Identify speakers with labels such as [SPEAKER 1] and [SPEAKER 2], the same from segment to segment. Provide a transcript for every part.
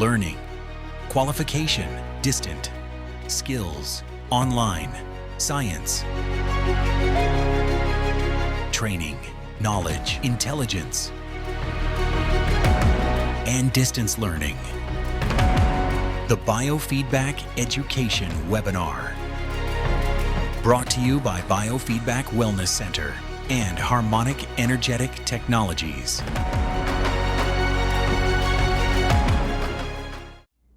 [SPEAKER 1] learning, qualification, distant, skills, online, science, training, knowledge, intelligence, and distance learning. The Biofeedback Education Webinar. Brought to you by Biofeedback Wellness Center and Harmonic Energetic Technologies.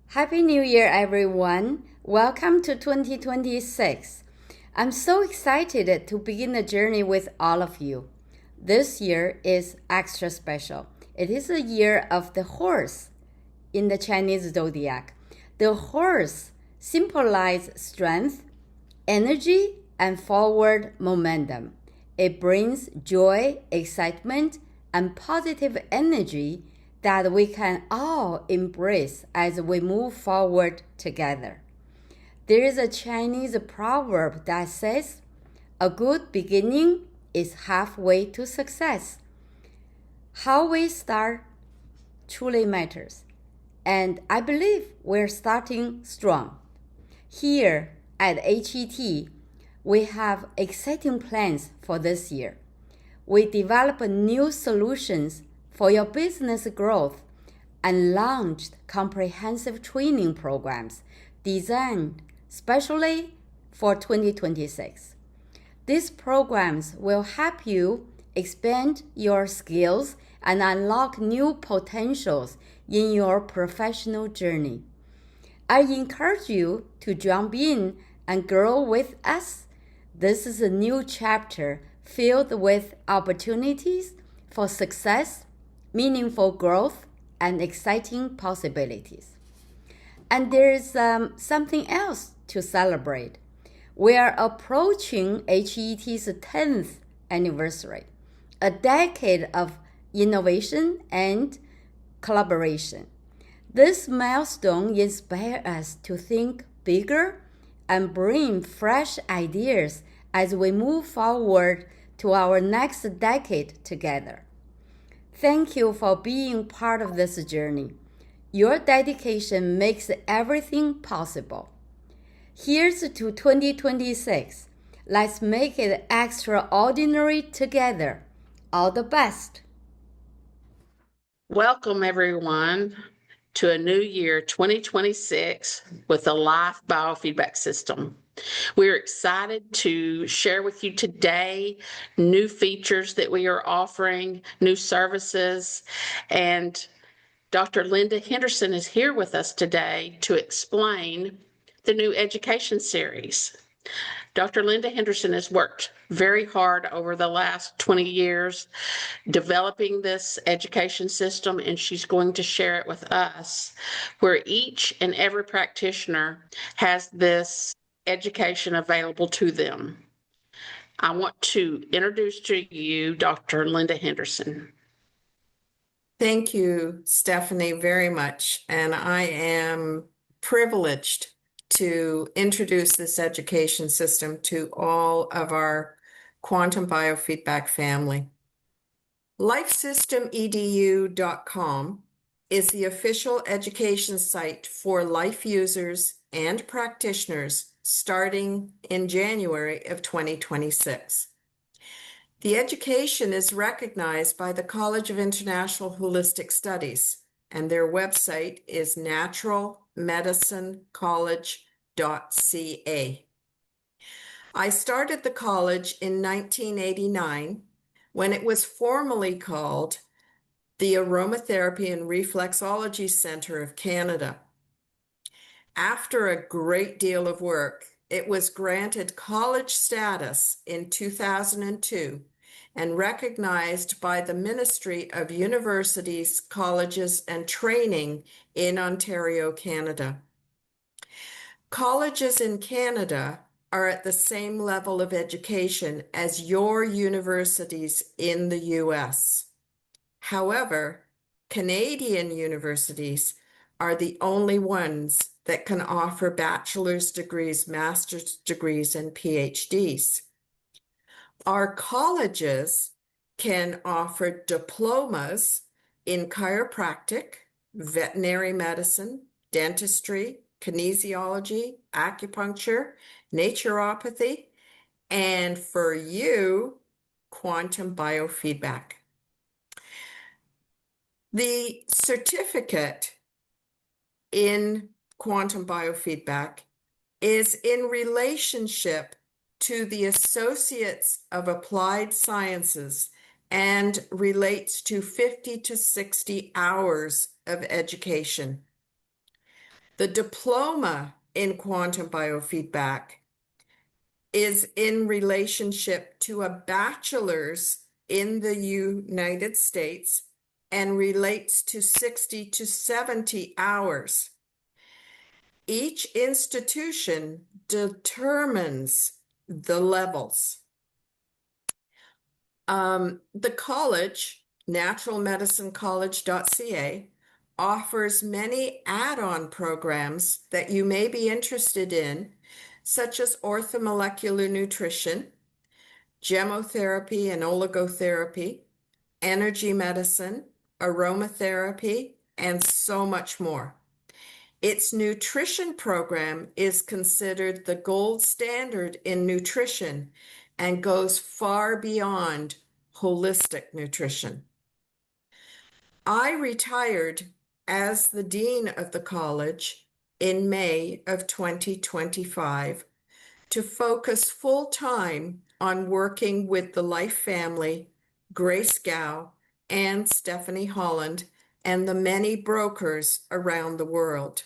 [SPEAKER 2] Happy New Year, everyone. Welcome to 2026. I'm so excited to begin the journey with all of you. This year is extra special. It is the year of the horse in the Chinese zodiac. The horse symbolizes strength, energy, and forward momentum. It brings joy, excitement, and positive energy that we can all embrace as we move forward together. There is a Chinese proverb that says, "A good beginning is halfway to success." How we start truly matters. And I believe we're starting strong. Here at HET, we have exciting plans for this year. We develop new solutions for your business growth and launched comprehensive training programs designed specially for 2026. These programs will help you expand your skills and unlock new potentials in your professional journey. I encourage you to jump in and grow with us. This is a new chapter filled with opportunities for success, meaningful growth, and exciting possibilities. And there is something else to celebrate. We are approaching HET's 10th anniversary, a decade of innovation and collaboration. This milestone inspires us to think bigger and bring fresh ideas as we move forward to our next decade together. Thank you for being part of this journey. Your dedication makes everything possible. Here's to 2026. Let's make it extraordinary together. All the best.
[SPEAKER 3] Welcome, everyone, to a new year, 2026, with the Life Biofeedback System. We're excited to share with you today new features that we are offering, new services, and Dr. Linda Henderson is here with us today to explain the new education series. Dr. Linda Henderson has worked very hard over the last 20 years developing this education system, and she's going to share it with us, where each and every practitioner has this education available to them. I want to introduce to you Dr. Linda Henderson.
[SPEAKER 4] Thank you, Stephanie, very much. And I am privileged to introduce this education system to all of our quantum biofeedback family. LifeSystemEDU.com is the official education site for life users and practitioners starting in January of 2026. The education is recognized by the College of International Holistic Studies, and their website is naturalmedicinecollege.ca. I started the college in 1989 when it was formally called the Aromatherapy and Reflexology Center of Canada. After a great deal of work, it was granted college status in 2002 and recognized by the Ministry of Universities, Colleges, and Training in Ontario, Canada. Colleges in Canada are at the same level of education as your universities in the US. However, Canadian universities are the only ones that can offer bachelor's degrees, master's degrees, and PhDs. Our colleges can offer diplomas in chiropractic, veterinary medicine, dentistry, kinesiology, acupuncture, naturopathy, and for you, quantum biofeedback. The certificate in quantum biofeedback is in relationship to the Associates of Applied Sciences and relates to 50 to 60 hours of education. The diploma in quantum biofeedback is in relationship to a bachelor's in the United States and relates to 60 to 70 hours. Each institution determines the levels. The college, naturalmedicinecollege.ca, offers many add-on programs that you may be interested in, such as orthomolecular nutrition, gemotherapy and oligotherapy, energy medicine, aromatherapy, and so much more. Its nutrition program is considered the gold standard in nutrition and goes far beyond holistic nutrition. I retired as the dean of the college in May of 2025 to focus full-time on working with the Life family, Grace Gow, and Stephanie Holland, and the many brokers around the world.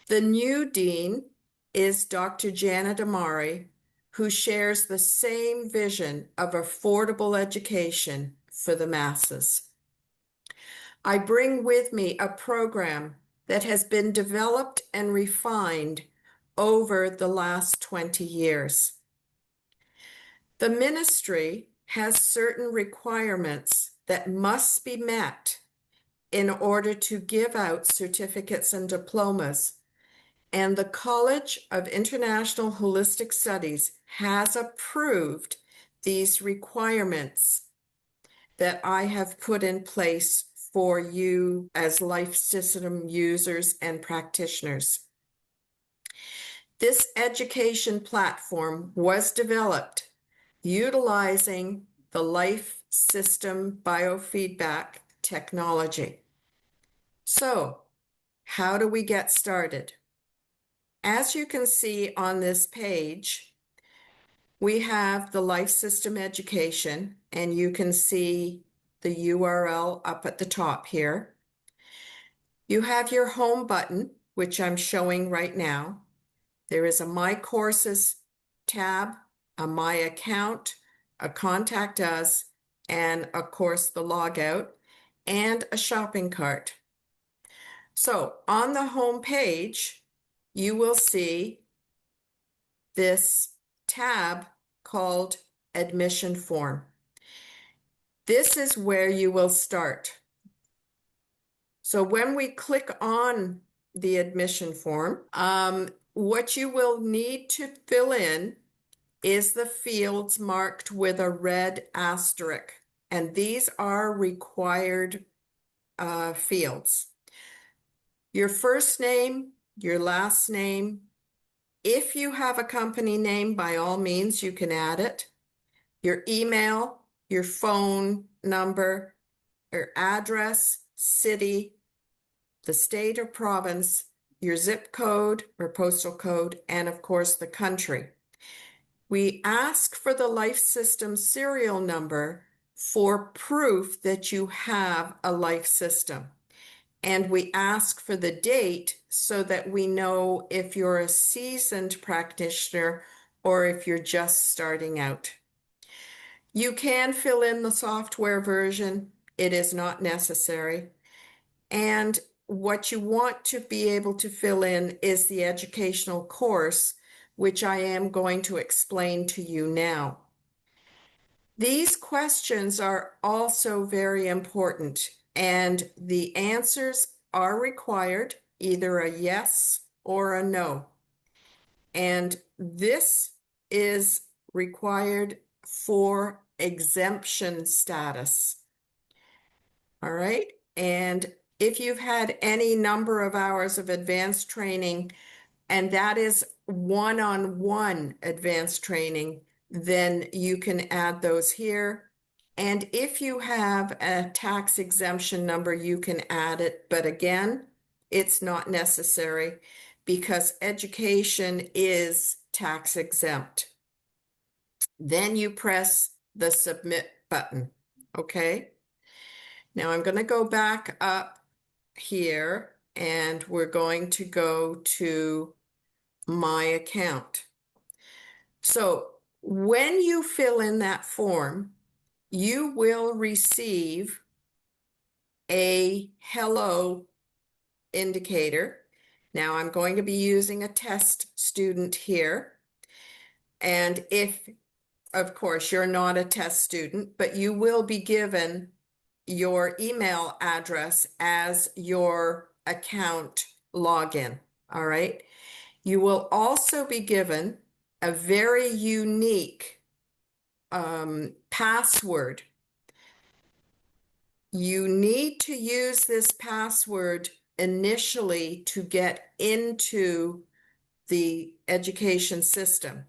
[SPEAKER 4] The new dean is Dr. Janet Amari, who shares the same vision of affordable education for the masses. I bring with me a program that has been developed and refined over the last 20 years. The ministry has certain requirements that must be met in order to give out certificates and diplomas, and the College of International Holistic Studies has approved these requirements that I have put in place for you as life system users and practitioners. This education platform was developed utilizing the life system biofeedback technology. So, how do we get started? As you can see on this page, we have the life system education, and you can see the URL up at the top here. You have your home button, which I'm showing right now. There is a My Courses tab, a My Account, a Contact Us, and of course the logout, and a shopping cart. So on the home page, you will see this tab called Admission Form. This is where you will start. So when we click on the admission form, what you will need to fill in is the fields marked with a red asterisk, and these are required fields. Your first name, your last name. If you have a company name, by all means, you can add it. Your email, your phone number, your address, city, the state or province, your zip code or postal code, and of course the country. We ask for the life system serial number for proof that you have a life system. And we ask for the date so that we know if you're a seasoned practitioner or if you're just starting out. You can fill in the software version. It is not necessary. And what you want to be able to fill in is the educational course, which I am going to explain to you now. These questions are also very important, and the answers are required, either a yes or a no. And this is required for exemption status. All right. And If you've had any number of hours of advanced training, and that is one-on-one advanced training, then you can add those here. And if you have a tax exemption number, you can add it. But again, it's not necessary because education is tax exempt. Then you press the submit button. Okay. Now I'm going to go back up here and we're going to go to my account. So when you fill in that form, you will receive a hello indicator. Now I'm going to be using a test student here. And if, of course, you're not a test student, but you will be given your email address as your account login. All right. You will also be given a very unique password. You need to use this password initially to get into the education system.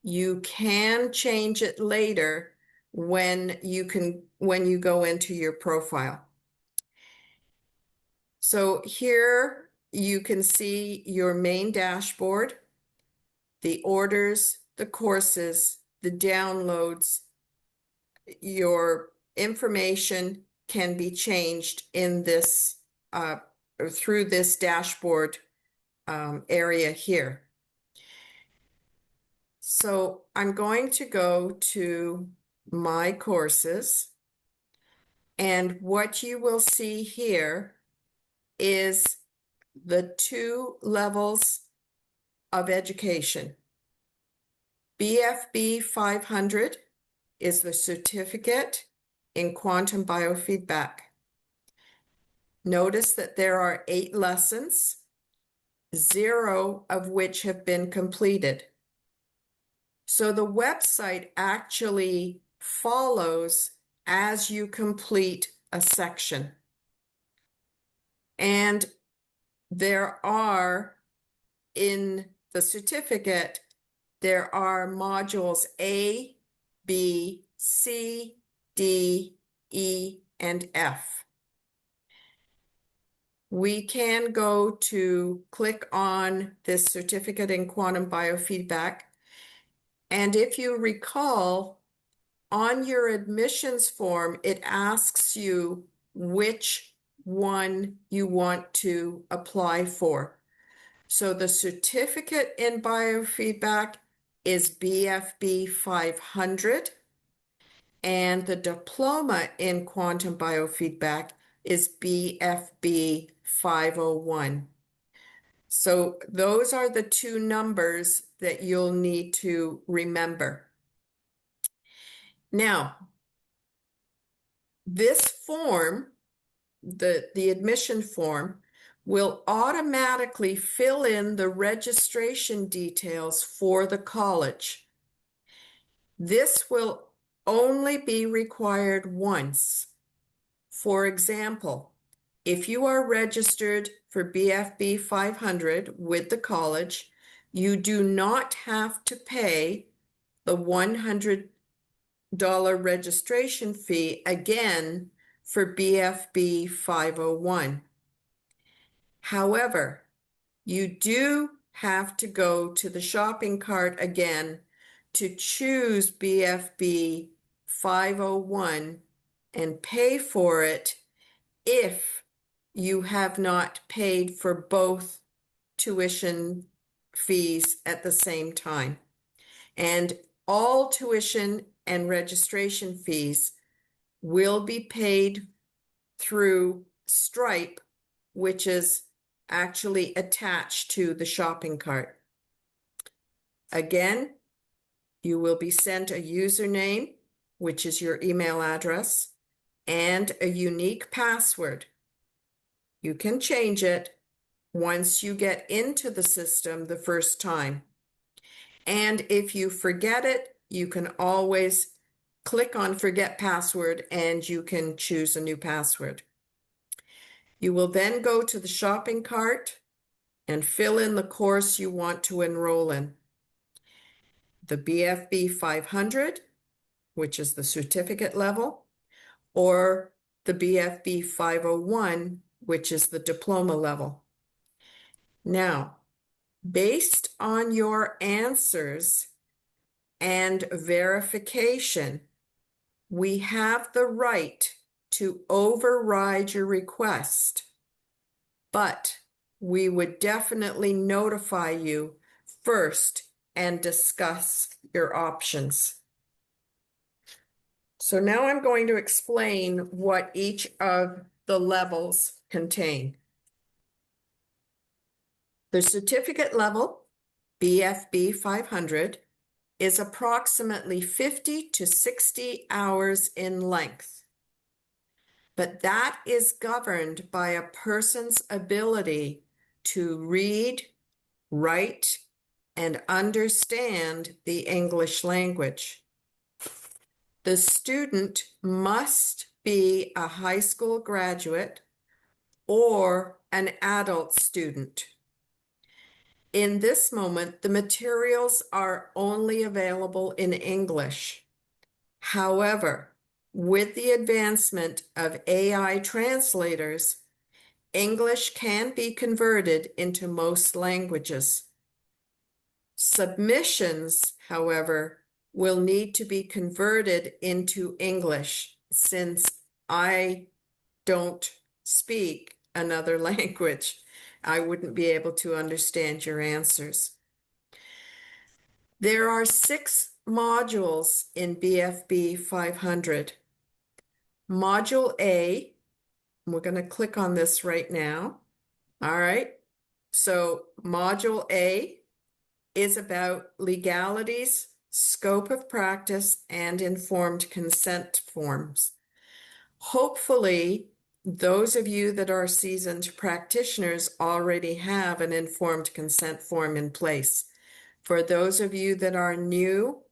[SPEAKER 4] You can change it later when you go into your profile. So here you can see your main dashboard, the orders, the courses, the downloads. Your information can be changed in this through this dashboard area here. So I'm going to go to my courses, and what you will see here is the 2 levels of education. BFB 500 is the certificate in quantum biofeedback. Notice that there are 8 lessons, 0 of which have been completed. So the website actually follows as you complete a section. And there are, in the certificate, there are modules A, B, C, D, E, and F. We can go to click on this certificate in quantum biofeedback. And if you recall, on your admissions form, it asks you which one you want to apply for. So the certificate in biofeedback is BFB 500, and the diploma in quantum biofeedback is BFB 501. So those are the 2 numbers that you'll need to remember. Now, this form, the admission form, will automatically fill in the registration details for the college. This will only be required once. For example, if you are registered for BFB 500 with the college, you do not have to pay the $100 registration fee again for BFB 501. However, you do have to go to the shopping cart again to choose BFB 501 and pay for it if you have not paid for both tuition fees at the same time. And all tuition and registration fees will be paid through Stripe, which is actually attached to the shopping cart. Again, you will be sent a username, which is your email address, and a unique password. You can change it once you get into the system the first time. And if you forget it, you can always click on forget password and you can choose a new password. You will then go to the shopping cart and fill in the course you want to enroll in. The BFB 500, which is the certificate level, or the BFB 501, which is the diploma level. Now, based on your answers and verification, we have the right to override your request, but we would definitely notify you first and discuss your options. So now I'm going to explain what each of the levels contain. The certificate level, BFB 500, is approximately 50 to 60 hours in length. But that is governed by a person's ability to read, write, and understand the English language. The student must be a high school graduate or an adult student. In this moment, the materials are only available in English. However, with the advancement of AI translators, English can be converted into most languages. Submissions, however, will need to be converted into English since I don't speak another language. I wouldn't be able to understand your answers. There are 6 modules in BFB 500. Module A, we're going to click on this right now. All right. So Module A is about legalities, scope of practice, and informed consent forms. Hopefully, those of you that are seasoned practitioners already have an informed consent form in place. For those of you that are new,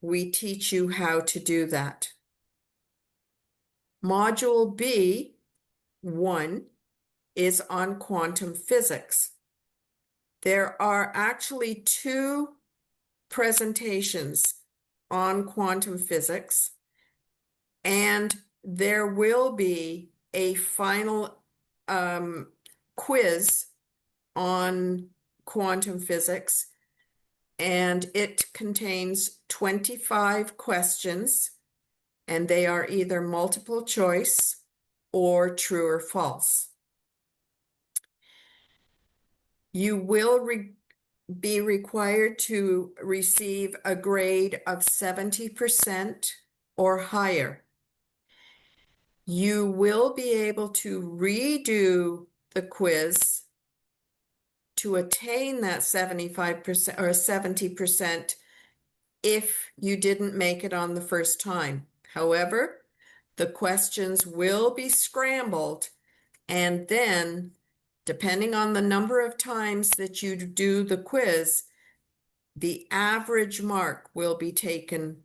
[SPEAKER 4] we teach you how to do that. Module B1 is on quantum physics. There are actually 2 presentations on quantum physics, and there will be a final quiz on quantum physics, and it contains 25 questions, and they are either multiple choice or true or false. You will be required to receive a grade of 70% or higher. You will be able to redo the quiz to attain that 75% or 70% if you didn't make it on the first time. However, the questions will be scrambled, and then, depending on the number of times that you do the quiz, the average mark will be taken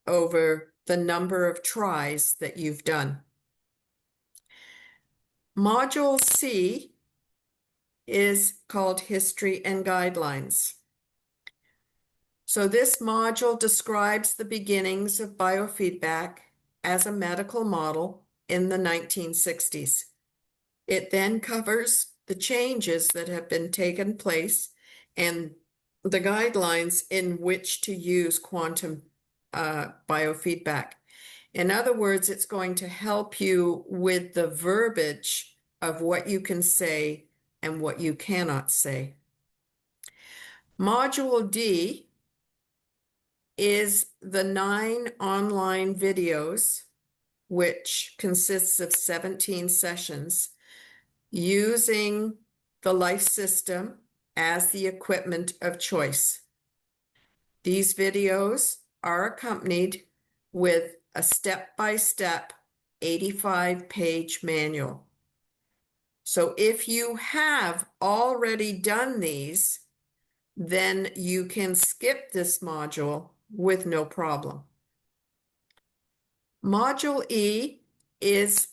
[SPEAKER 4] over the number of tries that you've done. Module C is called History and Guidelines. So this module describes the beginnings of biofeedback as a medical model in the 1960s. It then covers the changes that have been taken place and the guidelines in which to use quantum biofeedback. In other words, it's going to help you with the verbiage of what you can say and what you cannot say. Module D is the 9 online videos, which consists of 17 sessions, using the life system as the equipment of choice. These videos are accompanied with a step-by-step 85-page manual. So if you have already done these, then you can skip this module with no problem. Module E is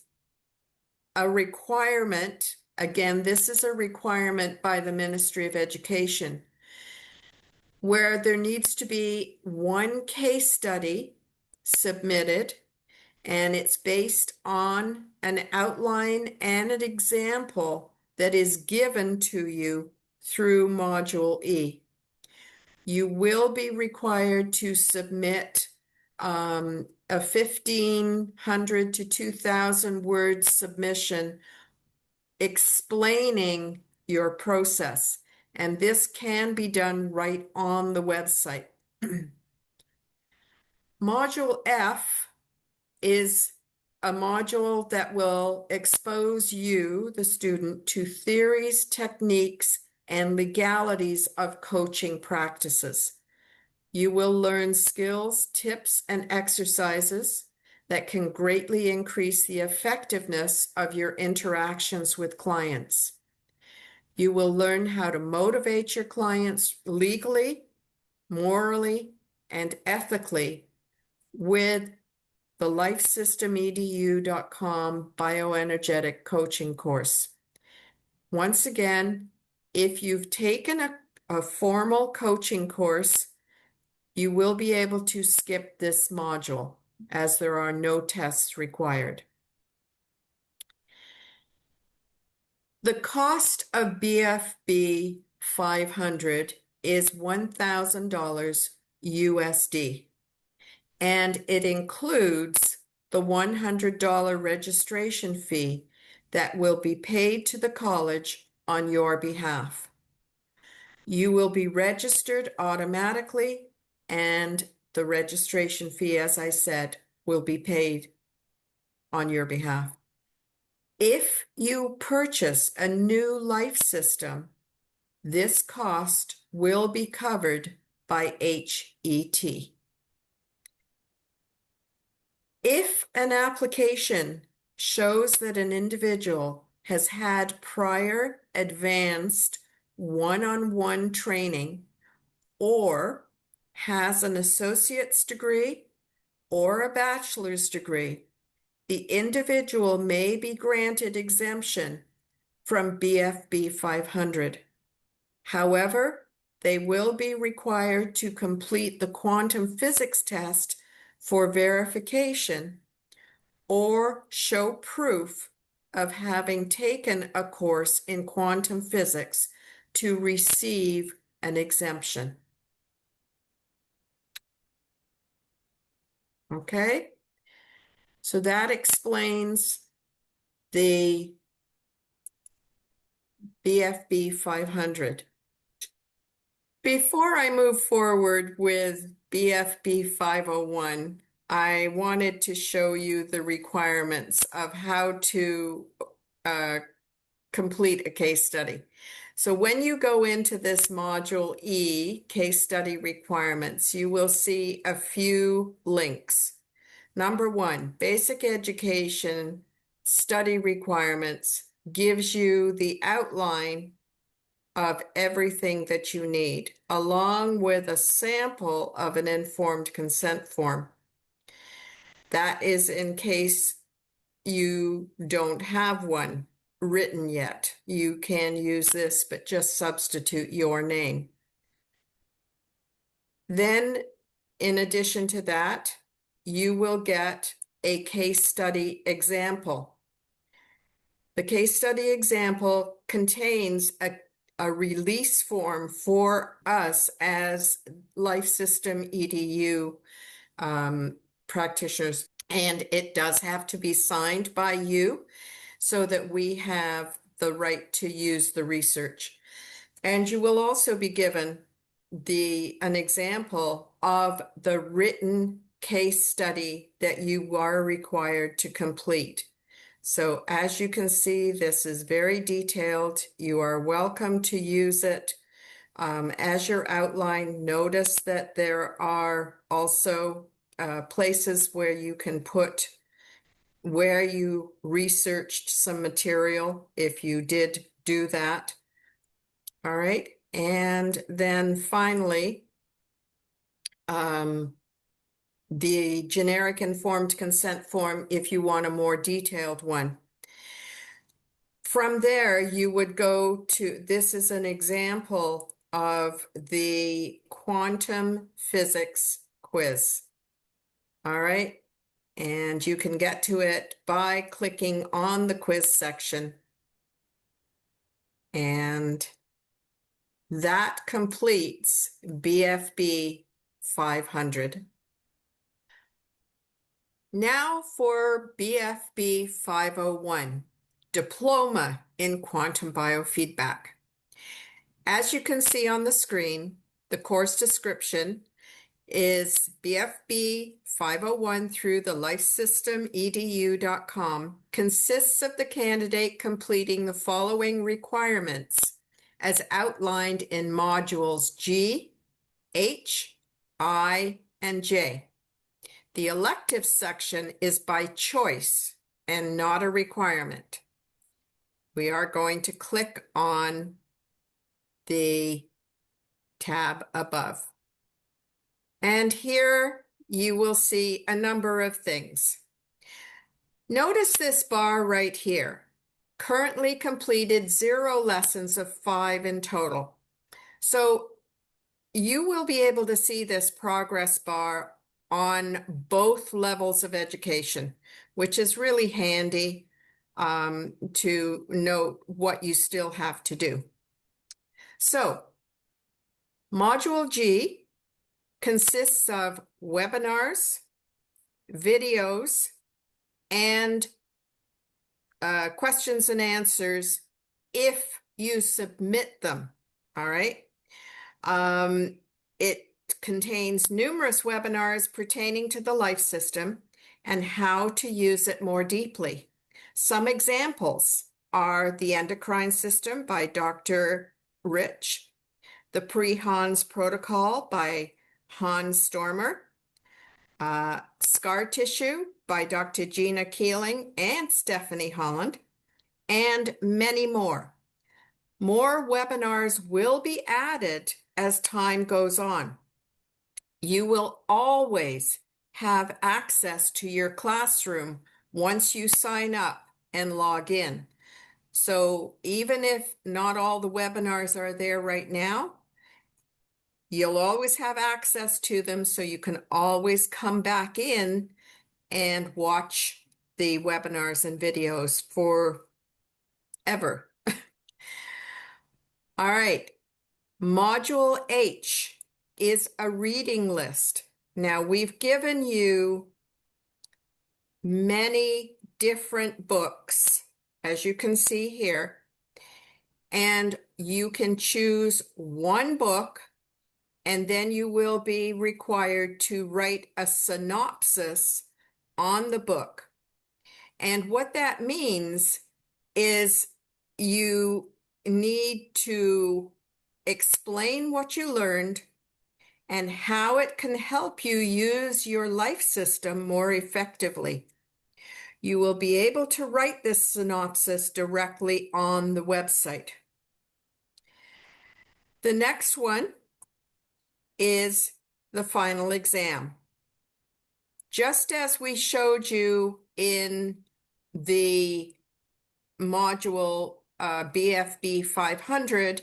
[SPEAKER 4] a requirement. Again, this is a requirement by the Ministry of Education, where there needs to be one case study submitted, and it's based on an outline and an example that is given to you through Module E. You will be required to submit a 1,500 to 2,000 word submission explaining your process. And this can be done right on the website. Module F is a module that will expose you, the student, to theories, techniques, and legalities of coaching practices. You will learn skills, tips, and exercises that can greatly increase the effectiveness of your interactions with clients. You will learn how to motivate your clients legally, morally, and ethically with the lifesystemedu.com bioenergetic coaching course. Once again, if you've taken a formal coaching course, you will be able to skip this module as there are no tests required. The cost of BFB 500 is $1,000 USD, and it includes the $100 registration fee that will be paid to the college on your behalf. You will be registered automatically, and the registration fee, as I said, will be paid on your behalf. If you purchase a new life system, this cost will be covered by HET. If an application shows that an individual has had prior advanced one-on-one training or has an associate's degree or a bachelor's degree, the individual may be granted exemption from BFB 500. However, they will be required to complete the quantum physics test for verification or show proof of having taken a course in quantum physics to receive an exemption. Okay? So that explains the BFB 500. Before I move forward with BFB 501, I wanted to show you the requirements of how to complete a case study. So when you go into this Module E, case study requirements, you will see a few links. Number one, basic education study requirements gives you the outline of everything that you need, along with a sample of an informed consent form. That is in case you don't have one written yet. You can use this, but just substitute your name. Then, in addition to that, you will get a case study example. The case study example contains a release form for us as Life System EDU practitioners, and it does have to be signed by you so that we have the right to use the research. And you will also be given an example of the written case study that you are required to complete. So as you can see, this is very detailed. You are welcome to use it. As your outline, notice that there are also places where you can put where you researched some material, if you did do that. All right. And then finally, the generic informed consent form if you want a more detailed one. From there, you would go to, this is an example of the quantum physics quiz. All right. And you can get to it by clicking on the quiz section. And that completes BFB 500. Now for BFB 501, Diploma in Quantum Biofeedback. As you can see on the screen, the course description is BFB 501 through the lifesystemedu.com consists of the candidate completing the following requirements as outlined in modules G, H, I, and J. The elective section is by choice and not a requirement. We are going to click on the tab above. And here you will see a number of things. Notice this bar right here. Currently completed 0 lessons of 5 in total. So you will be able to see this progress bar on both levels of education, which is really handy to note what you still have to do. So Module G consists of webinars, videos, and questions and answers if you submit them. All right. It contains numerous webinars pertaining to the life system and how to use it more deeply. Some examples are the endocrine system by Dr. Rich, the Pre-Hans Protocol by Hans Stormer, Scar Tissue by Dr. Gina Keeling and Stephanie Holland, and many more. More webinars will be added as time goes on. You will always have access to your classroom once you sign up and log in. So even if not all the webinars are there right now, you'll always have access to them, so you can always come back in and watch the webinars and videos forever. All right. Module H is a reading list. Now, we've given you many different books, as you can see here, and you can choose one book, and then you will be required to write a synopsis on the book. And what that means is you need to explain what you learned and how it can help you use your life system more effectively. You will be able to write this synopsis directly on the website. The next one is the final exam. Just as we showed you in the module BFB 500,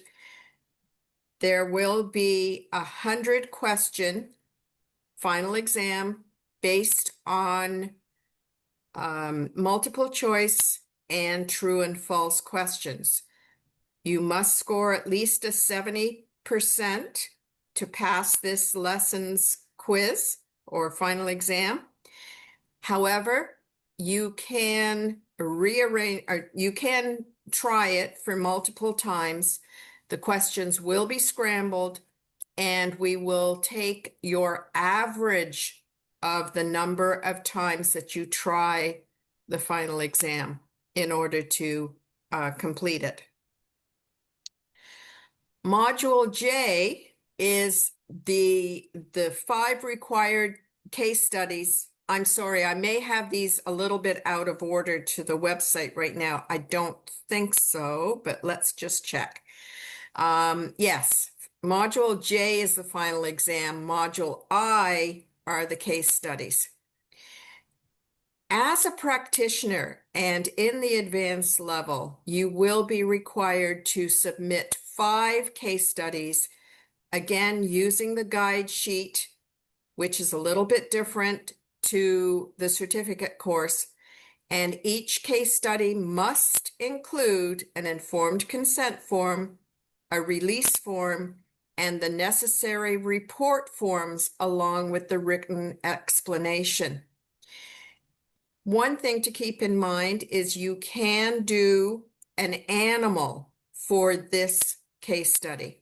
[SPEAKER 4] there will be 100 question final exam based on multiple choice and true and false questions. You must score at least a 70% to pass this lesson's quiz or final exam. However, you can rearrange, or you can try it for multiple times. The questions will be scrambled, and we will take your average of the number of times that you try the final exam in order to complete it. Module J is the 5 required case studies. I'm sorry, I may have these a little bit out of order to the website right now. I don't think so, but let's just check. Yes, Module J is the final exam. Module I are the case studies. As a practitioner and in the advanced level, you will be required to submit 5 case studies, again, using the guide sheet, which is a little bit different to the certificate course. And each case study must include an informed consent form, a release form, and the necessary report forms along with the written explanation. One thing to keep in mind is you can do an animal for this case study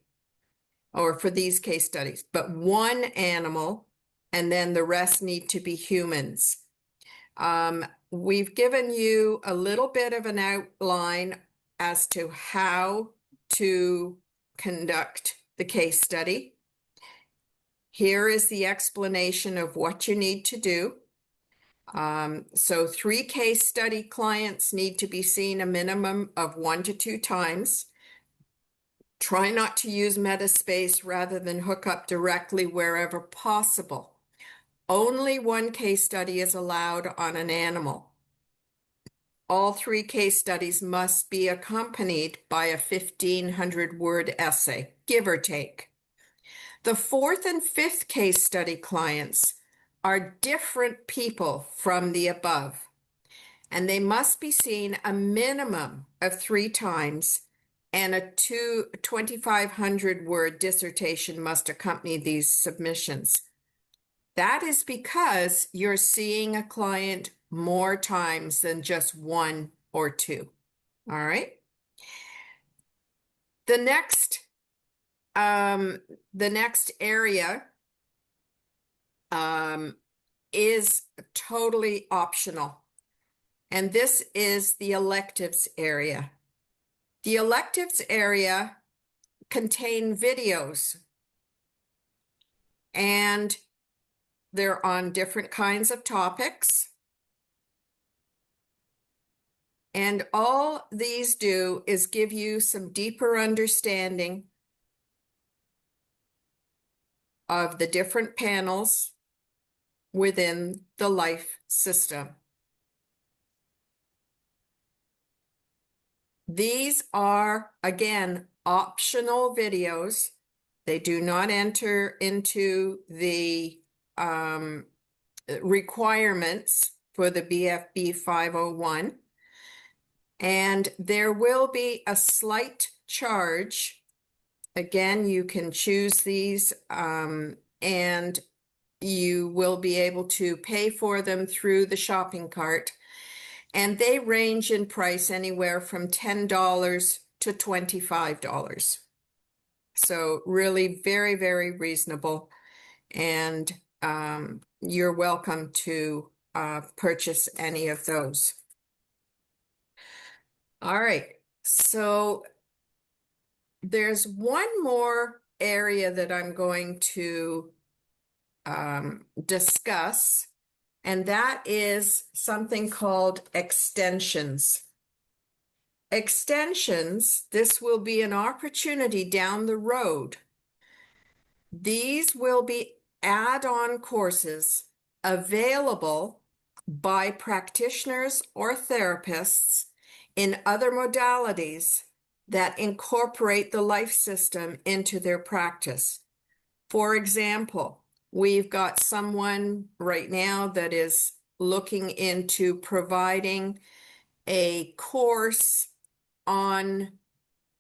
[SPEAKER 4] or for these case studies, but one animal and then the rest need to be humans. We've given you a little bit of an outline as to how to conduct the case study. Here is the explanation of what you need to do. So 3 case study clients need to be seen a minimum of 1 to 2 times. Try not to use Metaspace rather than hook up directly wherever possible. Only 1 case study is allowed on an animal. All 3 case studies must be accompanied by a 1,500-word essay, give or take. The 4th and 5th case study clients are different people from the above, and they must be seen a minimum of 3 times, and a 2,500-word dissertation must accompany these submissions. That is because you're seeing a client more times than just 1 or 2. All right. The next area is totally optional, and this is the electives area. The electives area contain videos, and they're on different kinds of topics. And all these do is give you some deeper understanding of the different panels within the life system. These are, again, optional videos. They do not enter into the requirements for the BFB 501. And there will be a slight charge. Again, you can choose these and you will be able to pay for them through the shopping cart. And they range in price anywhere from $10 to $25. So really very, very reasonable. And you're welcome to purchase any of those. All right, so there's one more area that I'm going to discuss, and that is something called extensions. Extensions, this will be an opportunity down the road. These will be add-on courses available by practitioners or therapists in other modalities that incorporate the life system into their practice. For example, we've got someone right now that is looking into providing a course on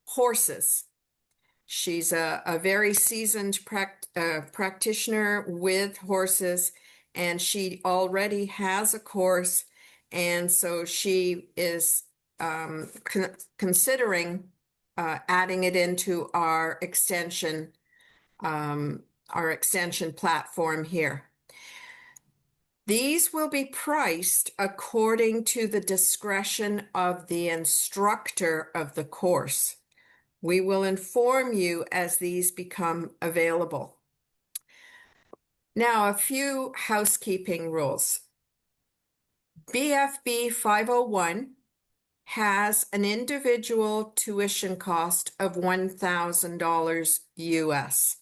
[SPEAKER 4] horses. She's a very seasoned practitioner with horses, and she already has a course, and so she is considering adding it into our extension platform here. These will be priced according to the discretion of the instructor of the course. We will inform you as these become available. Now, a few housekeeping rules. BFB 501 has an individual tuition cost of $1,000 US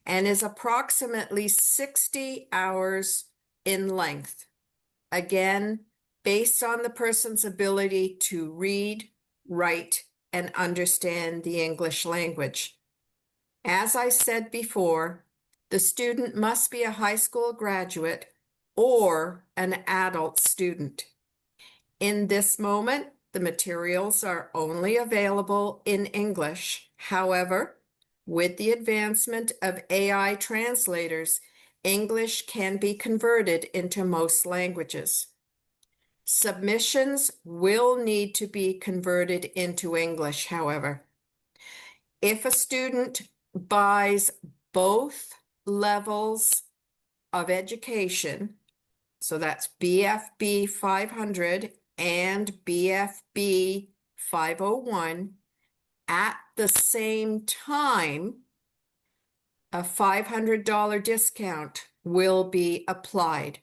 [SPEAKER 4] and is approximately 60 hours in length. Again, based on the person's ability to read, write, and understand the English language. As I said before, the student must be a high school graduate or an adult student. In this moment, the materials are only available in English. However, with the advancement of AI translators, English can be converted into most languages. Submissions will need to be converted into English, however. If a student buys both levels of education, so that's BFB 500 and BFB 501, at the same time, a $500 discount will be applied.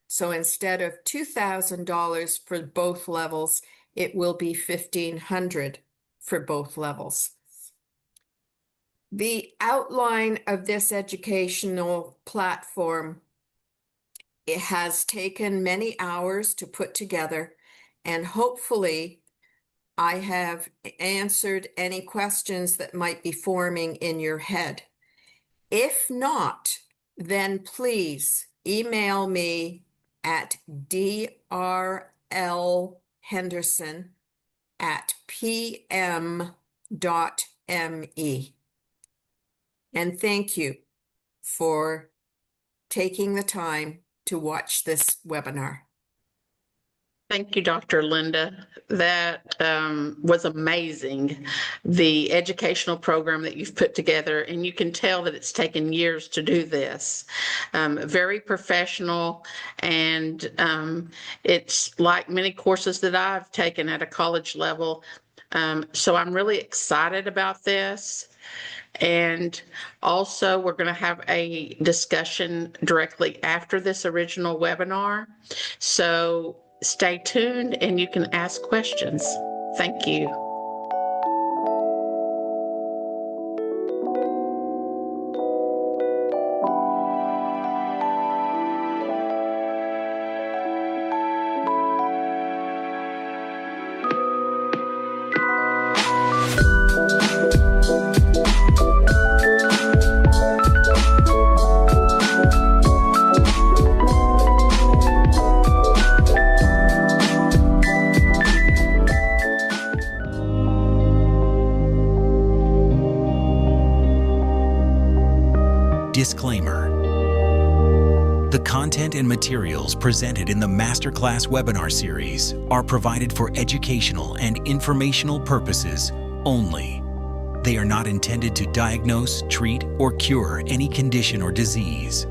[SPEAKER 4] So instead of $2,000 for both levels, it will be $1,500 for both levels. The outline of this educational platform, it has taken many hours to put together, and hopefully I have answered any questions that might be forming in your head. If not, then please email me at drlhenderson@pm.me. And thank you for taking the time to watch this webinar.
[SPEAKER 3] Thank you, Dr. Linda. That was amazing, the educational program that you've put together, and you can tell that it's taken years to do this. Very professional, and it's like many courses that I've taken at a college level. So I'm really excited about this. And also, we're going to have a discussion directly after this original webinar. So stay tuned and you can ask questions. Thank you.
[SPEAKER 1] Disclaimer. The content and materials presented in the Masterclass webinar series are provided for educational and informational purposes only. They are not intended to diagnose, treat, or cure any condition or disease.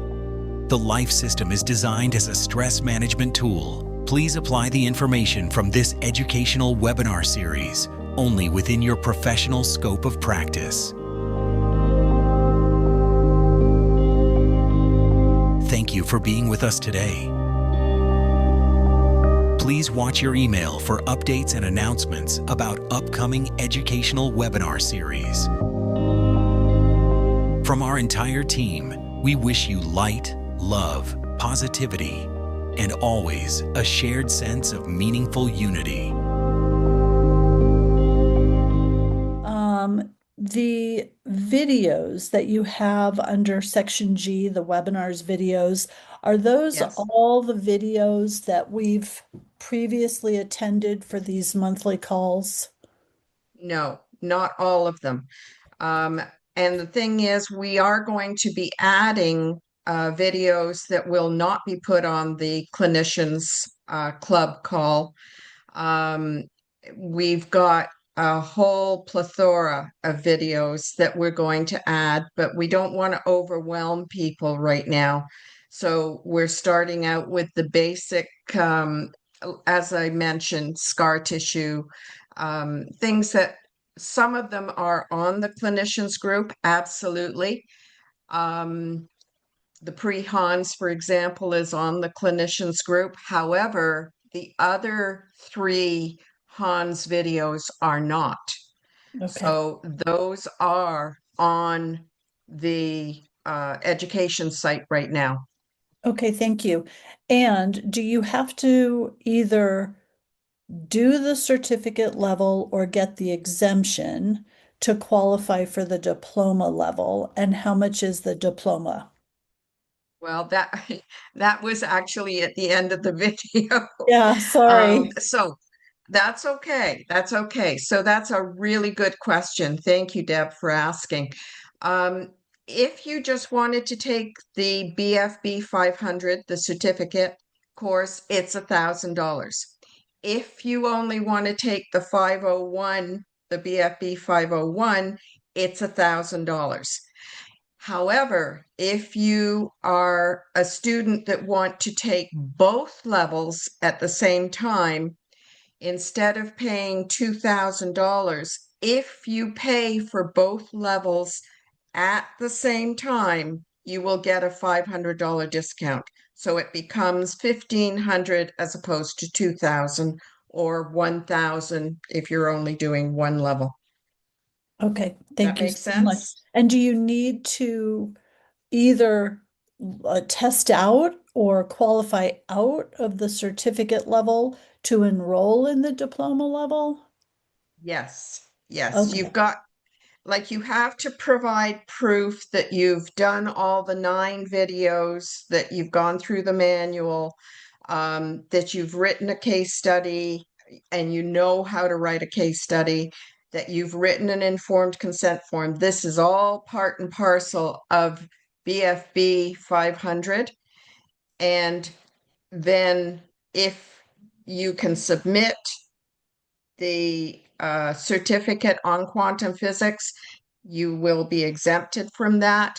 [SPEAKER 1] The Life System is designed as a stress management tool. Please apply the information from this educational webinar series only within your professional scope of practice. Thank you for being with us today. Please watch your email for updates and announcements about upcoming educational webinar series. From our entire team, we wish you light, love, positivity, and always a shared sense of meaningful unity.
[SPEAKER 5] The videos that you have under section G, the webinars videos, are those
[SPEAKER 4] Yes.
[SPEAKER 5] all the videos that we've previously attended for these monthly calls?
[SPEAKER 4] No, not all of them. And the thing is, we are going to be adding videos that will not be put on the clinicians club call. We've got a whole plethora of videos that we're going to add, but we don't want to overwhelm people right now. So we're starting out with the basic, as I mentioned, scar tissue, things that some of them are on the clinicians group, absolutely. The pre-Hans, for example, is on the clinicians group. However, the other 3 Hans videos are not.
[SPEAKER 5] Okay.
[SPEAKER 4] So those are on the education site right now.
[SPEAKER 5] Okay, thank you. And do you have to either do the certificate level or get the exemption to qualify for the diploma level? And how much is the diploma?
[SPEAKER 4] Well, that that was actually at the end of the video.
[SPEAKER 5] Yeah, sorry.
[SPEAKER 4] So that's okay. That's okay. So that's a really good question. Thank you, Deb, for asking. Um, if you just wanted to take the BFB 500, the certificate course, it's $1,000. If you only want to take the 501, the BFB 501, it's $1,000. However, if you are a student that want to take both levels at the same time, instead of paying $2,000, if you pay for both levels at the same time, you will get a $500 discount. So it becomes $1,500 as opposed to $2,000 or $1,000 if you're only doing one level.
[SPEAKER 5] Okay,
[SPEAKER 4] That
[SPEAKER 5] thank you
[SPEAKER 4] makes
[SPEAKER 5] so much.
[SPEAKER 4] sense?
[SPEAKER 5] And do you need to either test out or qualify out of the certificate level to enroll in the diploma level?
[SPEAKER 4] Yes. Yes.
[SPEAKER 5] Okay.
[SPEAKER 4] You've got like you have to provide proof that you've done all the 9 videos, that you've gone through the manual, that you've written a case study and you know how to write a case study, that you've written an informed consent form. This is all part and parcel of BFB 500. And then if you can submit the certificate on quantum physics, you will be exempted from that.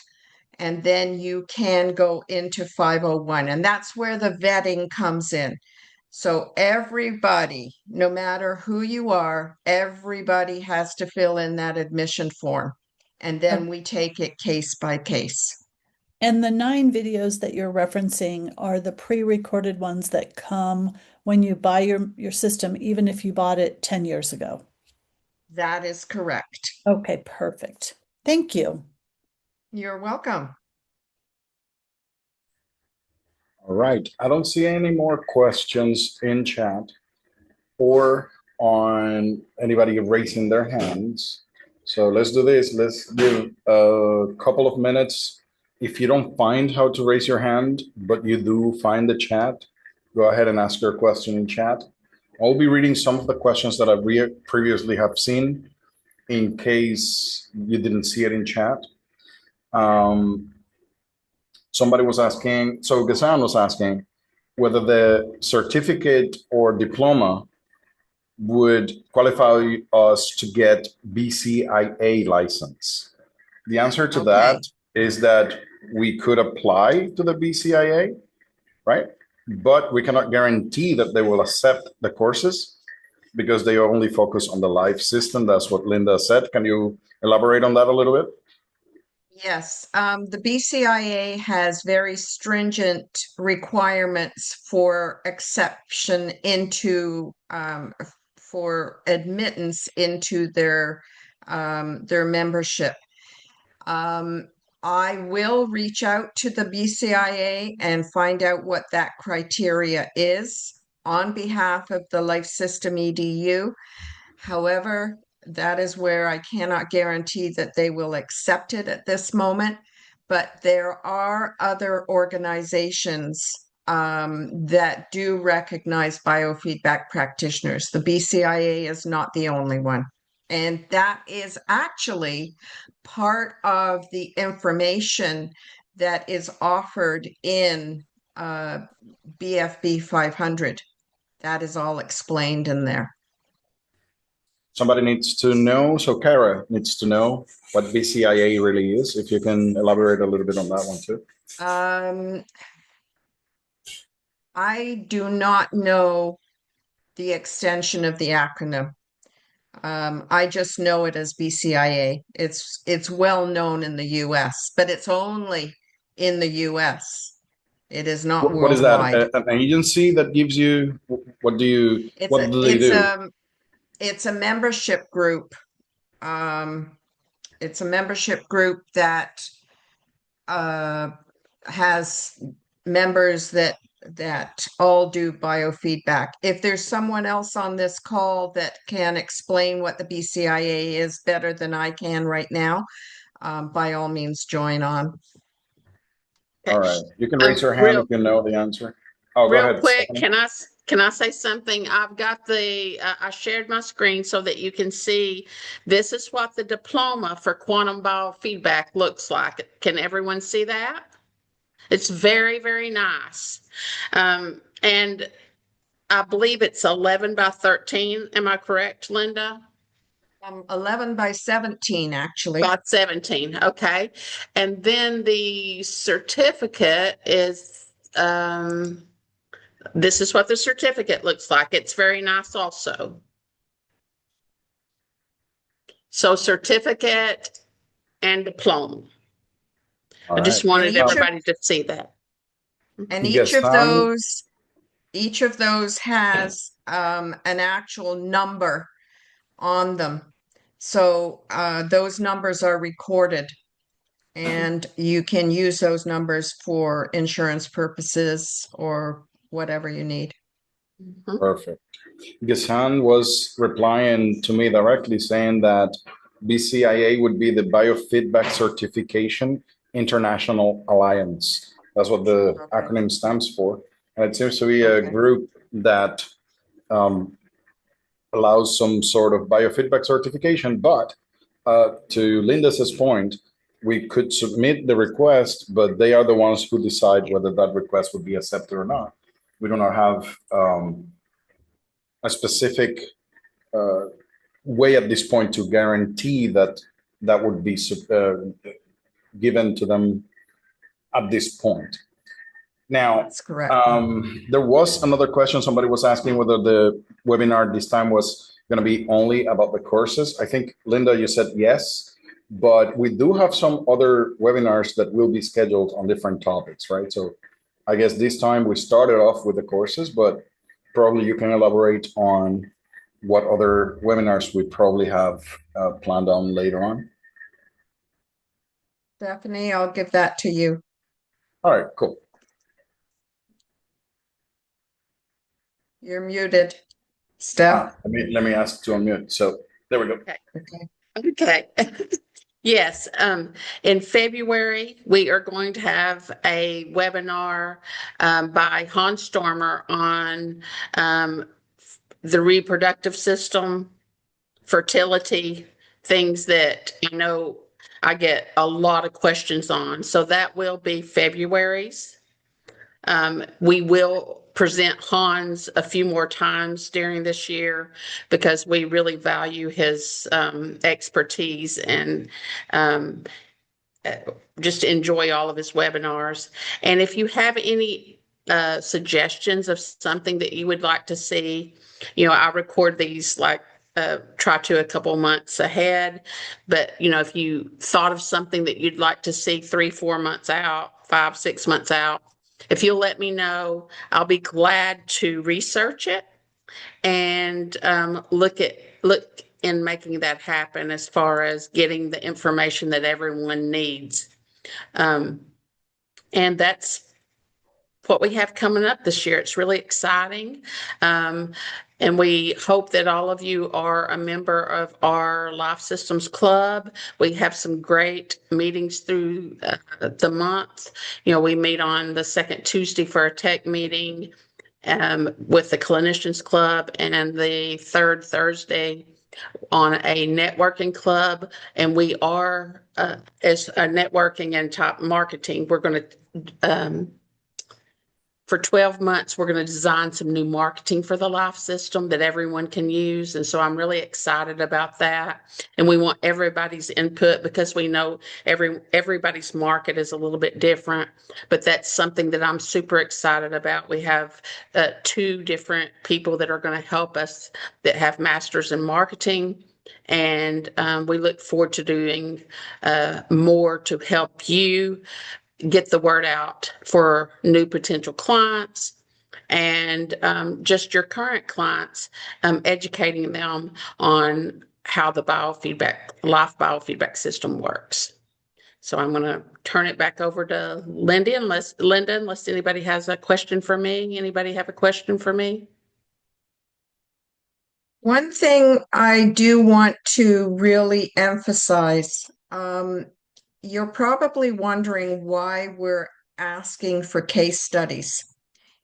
[SPEAKER 4] And then you can go into 501. And that's where the vetting comes in. So everybody, no matter who you are, everybody has to fill in that admission form. And then we take it case by case.
[SPEAKER 5] And the 9 videos that you're referencing are the pre-recorded ones that come when you buy your system, even if you bought it 10 years ago.
[SPEAKER 4] That is correct.
[SPEAKER 5] Okay, perfect. Thank you.
[SPEAKER 4] You're welcome.
[SPEAKER 6] All right. I don't see any more questions in chat or on anybody raising their hands. So let's do this. Let's give a couple of minutes. If you don't find how to raise your hand, but you do find the chat, go ahead and ask your question in chat. I'll be reading some of the questions that I previously have seen in case you didn't see it in chat. Somebody was asking, so Gasan was asking whether the certificate or diploma would qualify us to get BCIA license. The answer to that is that we could apply to the BCIA, right? But we cannot guarantee that they will accept the courses because they only focus on the life system. That's what Linda said. Can you elaborate on that a little bit?
[SPEAKER 4] Yes, the BCIA has very stringent requirements for exception into for admittance into their membership. I will reach out to the BCIA and find out what that criteria is on behalf of the Life System EDU. However, that is where I cannot guarantee that they will accept it at this moment. But there are other organizations that do recognize biofeedback practitioners. The BCIA is not the only one. And that is actually part of the information that is offered in BFB 500. That is all explained in there.
[SPEAKER 6] Somebody needs to know, so Kara needs to know what BCIA really is. If you can elaborate a little bit on that one too.
[SPEAKER 4] I do not know the extension of the acronym. I just know it as BCIA. It's well known in the US, but it's only in the US. It is not
[SPEAKER 6] What is that?
[SPEAKER 4] worldwide.
[SPEAKER 6] An agency that gives you, what do they do?
[SPEAKER 4] It's a membership group. It's a membership group that has members that all do biofeedback. If there's someone else on this call that can explain what the BCIA is better than I can right now, by all means, join on.
[SPEAKER 6] All right. You can raise your hand
[SPEAKER 3] Real
[SPEAKER 6] if you know the answer. Oh, go
[SPEAKER 3] Real
[SPEAKER 6] ahead,
[SPEAKER 3] quick,
[SPEAKER 6] Stephanie.
[SPEAKER 3] can I say something? I've got I shared my screen so that you can see this is what the diploma for quantum biofeedback looks like. Can everyone see that? It's very, very nice. And I believe it's 11 by 13. Am I correct, Linda?
[SPEAKER 4] 11 by 17, actually.
[SPEAKER 3] By 17, okay. And then the certificate is, this is what the certificate looks like. It's very nice also. So certificate and diploma.
[SPEAKER 6] All
[SPEAKER 3] I just
[SPEAKER 6] right.
[SPEAKER 3] wanted
[SPEAKER 4] And
[SPEAKER 3] everybody to see that.
[SPEAKER 4] And
[SPEAKER 6] Yes,
[SPEAKER 4] each of those has an actual number on them. So those numbers are recorded, and you can use those numbers for insurance purposes or whatever you need.
[SPEAKER 6] perfect. Gassan was replying to me directly saying that BCIA would be the Biofeedback Certification International Alliance. That's what the acronym stands for. And it seems to be a group that allows some sort of biofeedback certification. But to Linda's point, we could submit the request, but they are the ones who decide whether that request would be accepted or not. We do not have a specific way at this point to guarantee that that would be given to them at this point. Now,
[SPEAKER 4] That's correct.
[SPEAKER 6] There was another question. Somebody was asking whether the webinar this time was going to be only about the courses. I think, Linda, you said yes, but we do have some other webinars that will be scheduled on different topics, right? So I guess this time we started off with the courses, but probably you can elaborate on what other webinars we probably have planned on later on.
[SPEAKER 4] Stephanie, I'll give that to you.
[SPEAKER 6] All right, cool.
[SPEAKER 4] You're muted, Steph.
[SPEAKER 6] Let me ask to unmute. So there we go.
[SPEAKER 3] Okay. Yes, in February, we are going to have a webinar by Hans Stormer on the reproductive system, fertility, things that I know I get a lot of questions on. So that will be February's. We will present Hans a few more times during this year because we really value his expertise and just enjoy all of his webinars. And if you have any suggestions of something that you would like to see, I record these try to a couple months ahead. But, if you thought of something that you'd like to see 3-4 months out, 5-6 months out, if you'll let me know, I'll be glad to research it and look in making that happen as far as getting the information that everyone needs. And that's what we have coming up this year. It's really exciting. And we hope that all of you are a member of our Life Systems Club. We have some great meetings through the month. We meet on the second Tuesday for a tech meeting with the Clinicians Club, and the third Thursday on a networking club. And we are, as a networking and top marketing, we're going to for 12 months, we're going to design some new marketing for the Life System that everyone can use. And so I'm really excited about that. And we want everybody's input because we know everybody's market is a little bit different, but that's something that I'm super excited about. We have 2 different people that are going to help us that have masters in marketing. And we look forward to doing more to help you get the word out for new potential clients and just your current clients, educating them on how the life biofeedback system works. So I'm going to turn it back over to unless anybody has a question for me. Anybody have a question for me?
[SPEAKER 4] One thing I do want to really emphasize, you're probably wondering why we're asking for case studies.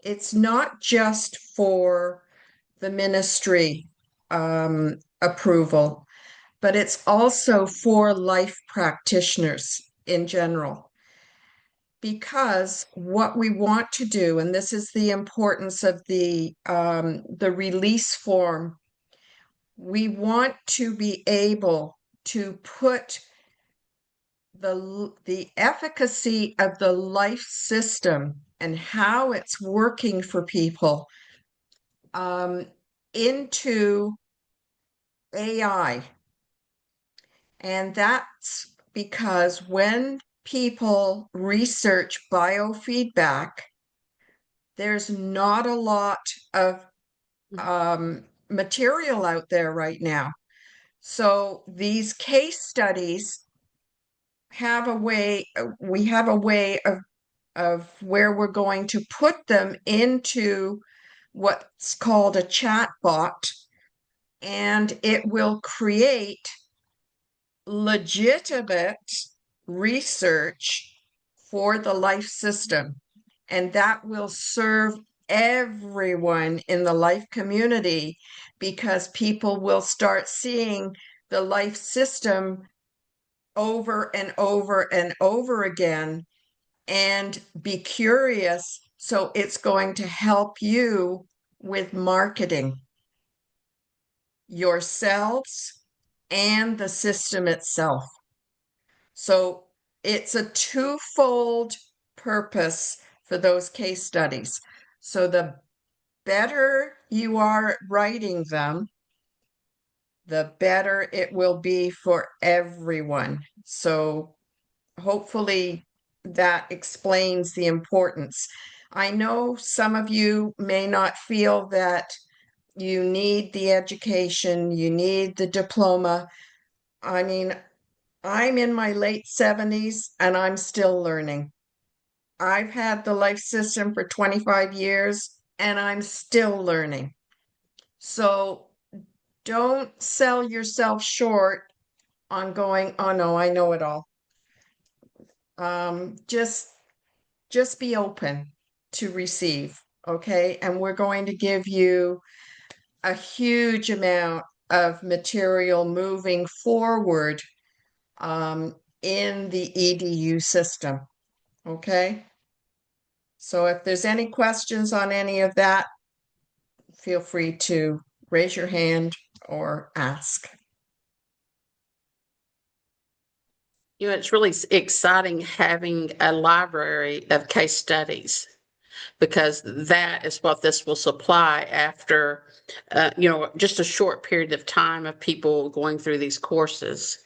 [SPEAKER 4] It's not just for the ministry approval, but it's also for life practitioners in general. Because what we want to do, and this is the importance of the release form, we want to be able to put the efficacy of the life system and how it's working for people into AI. And that's because when people research biofeedback, there's not a lot of material out there right now. So these case studies have a way, we have a way of where we're going to put them into what's called a chat bot, and it will create legitimate research for the life system. And that will serve everyone in the life community because people will start seeing the life system over and over and over again and be curious. So it's going to help you with marketing yourselves and the system itself. So it's a twofold purpose for those case studies. So the better you are at writing them, the better it will be for everyone. So hopefully that explains the importance. I know some of you may not feel that you need the education, you need the diploma. I mean, I'm in my late 70s and I'm still learning. I've had the life system for 25 years and I'm still learning. So don't sell yourself short on going, oh no, I know it all. Just be open to receive, okay? And we're going to give you a huge amount of material moving forward in the EDU system, okay? So if there's any questions on any of that, feel free to raise your hand or ask.
[SPEAKER 3] You know, it's really exciting having a library of case studies because that is what this will supply after, just a short period of time of people going through these courses.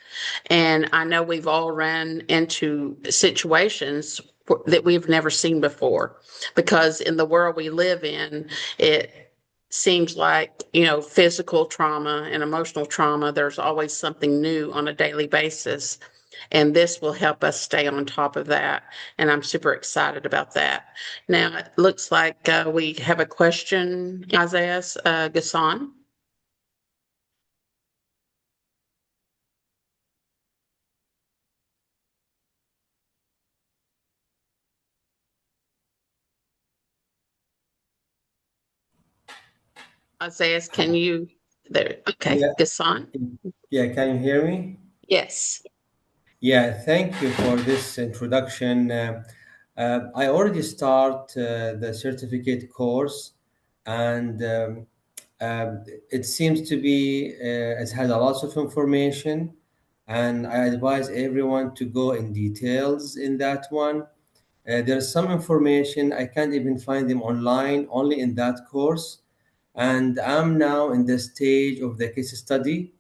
[SPEAKER 3] And I know we've all ran into situations that we've never seen before because in the world we live in, it seems like, physical trauma and emotional trauma, there's always something new on a daily basis. And this will help us stay on top of that. And I'm super excited about that. Now, it looks like we have a question, Isaiah Gasson. Isaiah, can you there? Okay,
[SPEAKER 7] Yeah,
[SPEAKER 3] Gasson.
[SPEAKER 7] yeah, can you hear me?
[SPEAKER 3] Yes.
[SPEAKER 7] Yeah, thank you for this introduction. I already start the certificate course, and it seems to be it has a lot of information, and I advise everyone to go in details in that one. There's some information I can't even find them online, only in that course, and I'm now in the stage of the case study.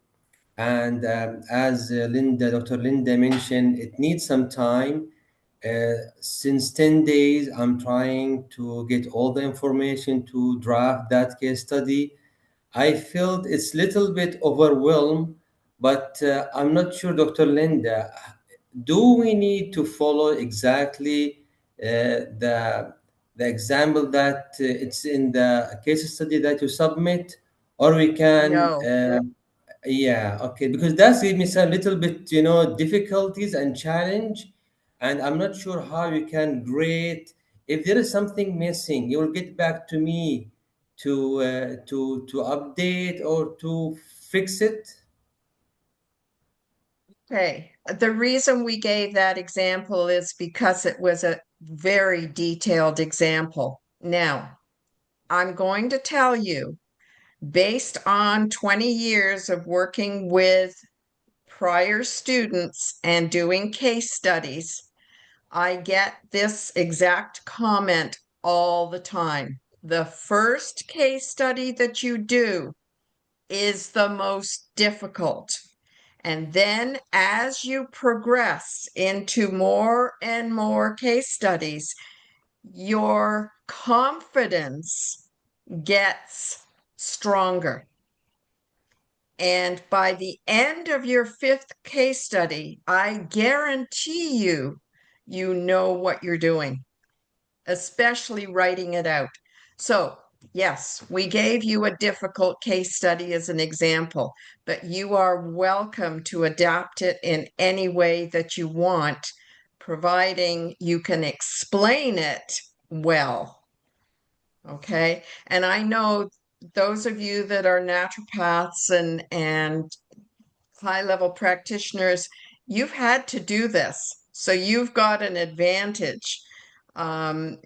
[SPEAKER 7] And as Dr. Linda mentioned, it needs some time. Since 10 days, I'm trying to get all the information to draft that case study. I felt it's a little bit overwhelmed, but I'm not sure, Dr. Linda, do we need to follow exactly the example that it's in the case study that you submit, or we can
[SPEAKER 4] No.
[SPEAKER 7] yeah, okay, because that's give me some little bit, difficulties and challenge, and I'm not sure how you can grade. If there is something missing, you will get back to me to update or to fix it.
[SPEAKER 4] Okay. The reason we gave that example is because it was a very detailed example. Now, I'm going to tell you, based on 20 years of working with prior students and doing case studies, I get this exact comment all the time. The first case study that you do is the most difficult. And then as you progress into more and more case studies, your confidence gets stronger. And by the end of your fifth case study, I guarantee you know what you're doing, especially writing it out. So, yes, we gave you a difficult case study as an example, but you are welcome to adapt it in any way that you want, providing you can explain it well. Okay. And I know those of you that are naturopaths and high level practitioners, you've had to do this. So you've got an advantage um,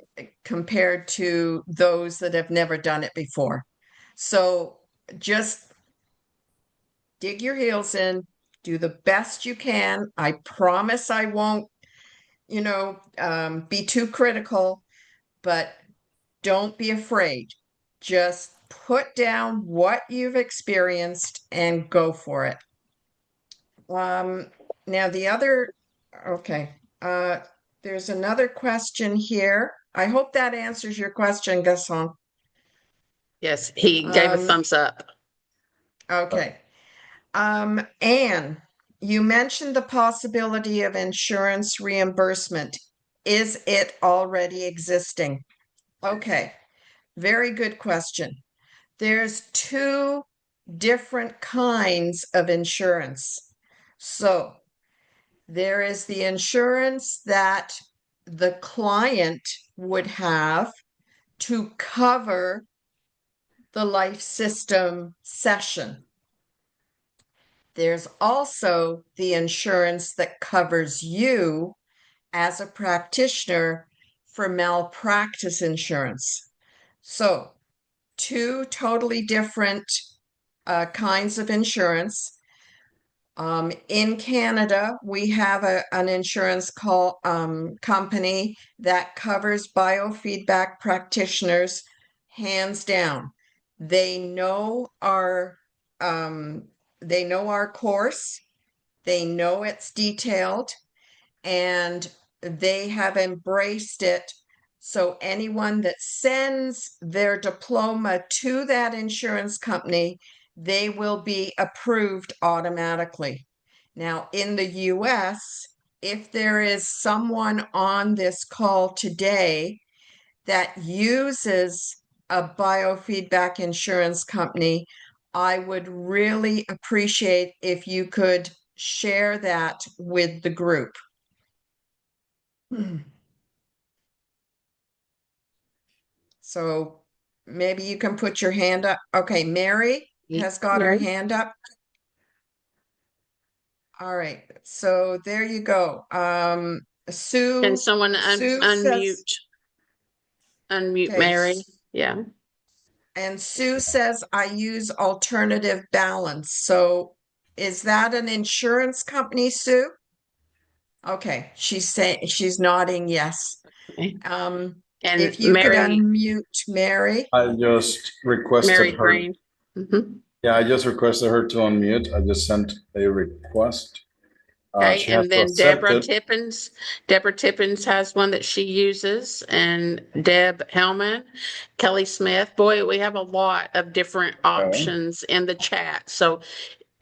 [SPEAKER 4] compared to those that have never done it before. So just dig your heels in, do the best you can. I promise I won't, be too critical, but don't be afraid. Just put down what you've experienced and go for it. Now the other, okay, there's another question here. I hope that answers your question, Gaston.
[SPEAKER 3] Yes, he gave a
[SPEAKER 4] Um,
[SPEAKER 3] thumbs up.
[SPEAKER 4] okay. Anne, you mentioned the possibility of insurance reimbursement. Is it already existing? Okay, very good question. There's two different kinds of insurance. So there is the insurance that the client would have to cover the life system session. There's also the insurance that covers you as a practitioner for malpractice insurance. So, two totally different kinds of insurance. In Canada, we have an insurance company that covers biofeedback practitioners hands down. They know our they know our course, they know it's detailed, and they have embraced it. So anyone that sends their diploma to that insurance company, they will be approved automatically. Now, in the US, if there is someone on this call today that uses a biofeedback insurance company, I would really appreciate if you could share that with the group. So maybe you can put your hand up. Okay, Mary has got her
[SPEAKER 3] Mary?
[SPEAKER 4] hand up. All right, so there you go.
[SPEAKER 3] Can someone
[SPEAKER 4] Sue
[SPEAKER 3] unmute
[SPEAKER 4] says, okay,
[SPEAKER 3] Mary? Yeah.
[SPEAKER 4] and Sue says, I use alternative balance. So is that an insurance company, Sue? Okay, she's nodding yes.
[SPEAKER 3] Okay.
[SPEAKER 4] Um,
[SPEAKER 3] And
[SPEAKER 4] if you could
[SPEAKER 3] Mary
[SPEAKER 4] unmute Mary.
[SPEAKER 6] I just requested
[SPEAKER 3] Mary
[SPEAKER 6] her.
[SPEAKER 3] Green. Mhm.
[SPEAKER 6] Yeah, I just requested her to unmute. I just sent a request.
[SPEAKER 3] Okay,
[SPEAKER 6] She has
[SPEAKER 3] and
[SPEAKER 6] to
[SPEAKER 3] then
[SPEAKER 6] accept
[SPEAKER 3] Deborah
[SPEAKER 6] it.
[SPEAKER 3] Tippins. Deborah Tippins has one that she uses, and Deb Hellman, Kelly Smith. Boy, we have a lot of different options in the chat. So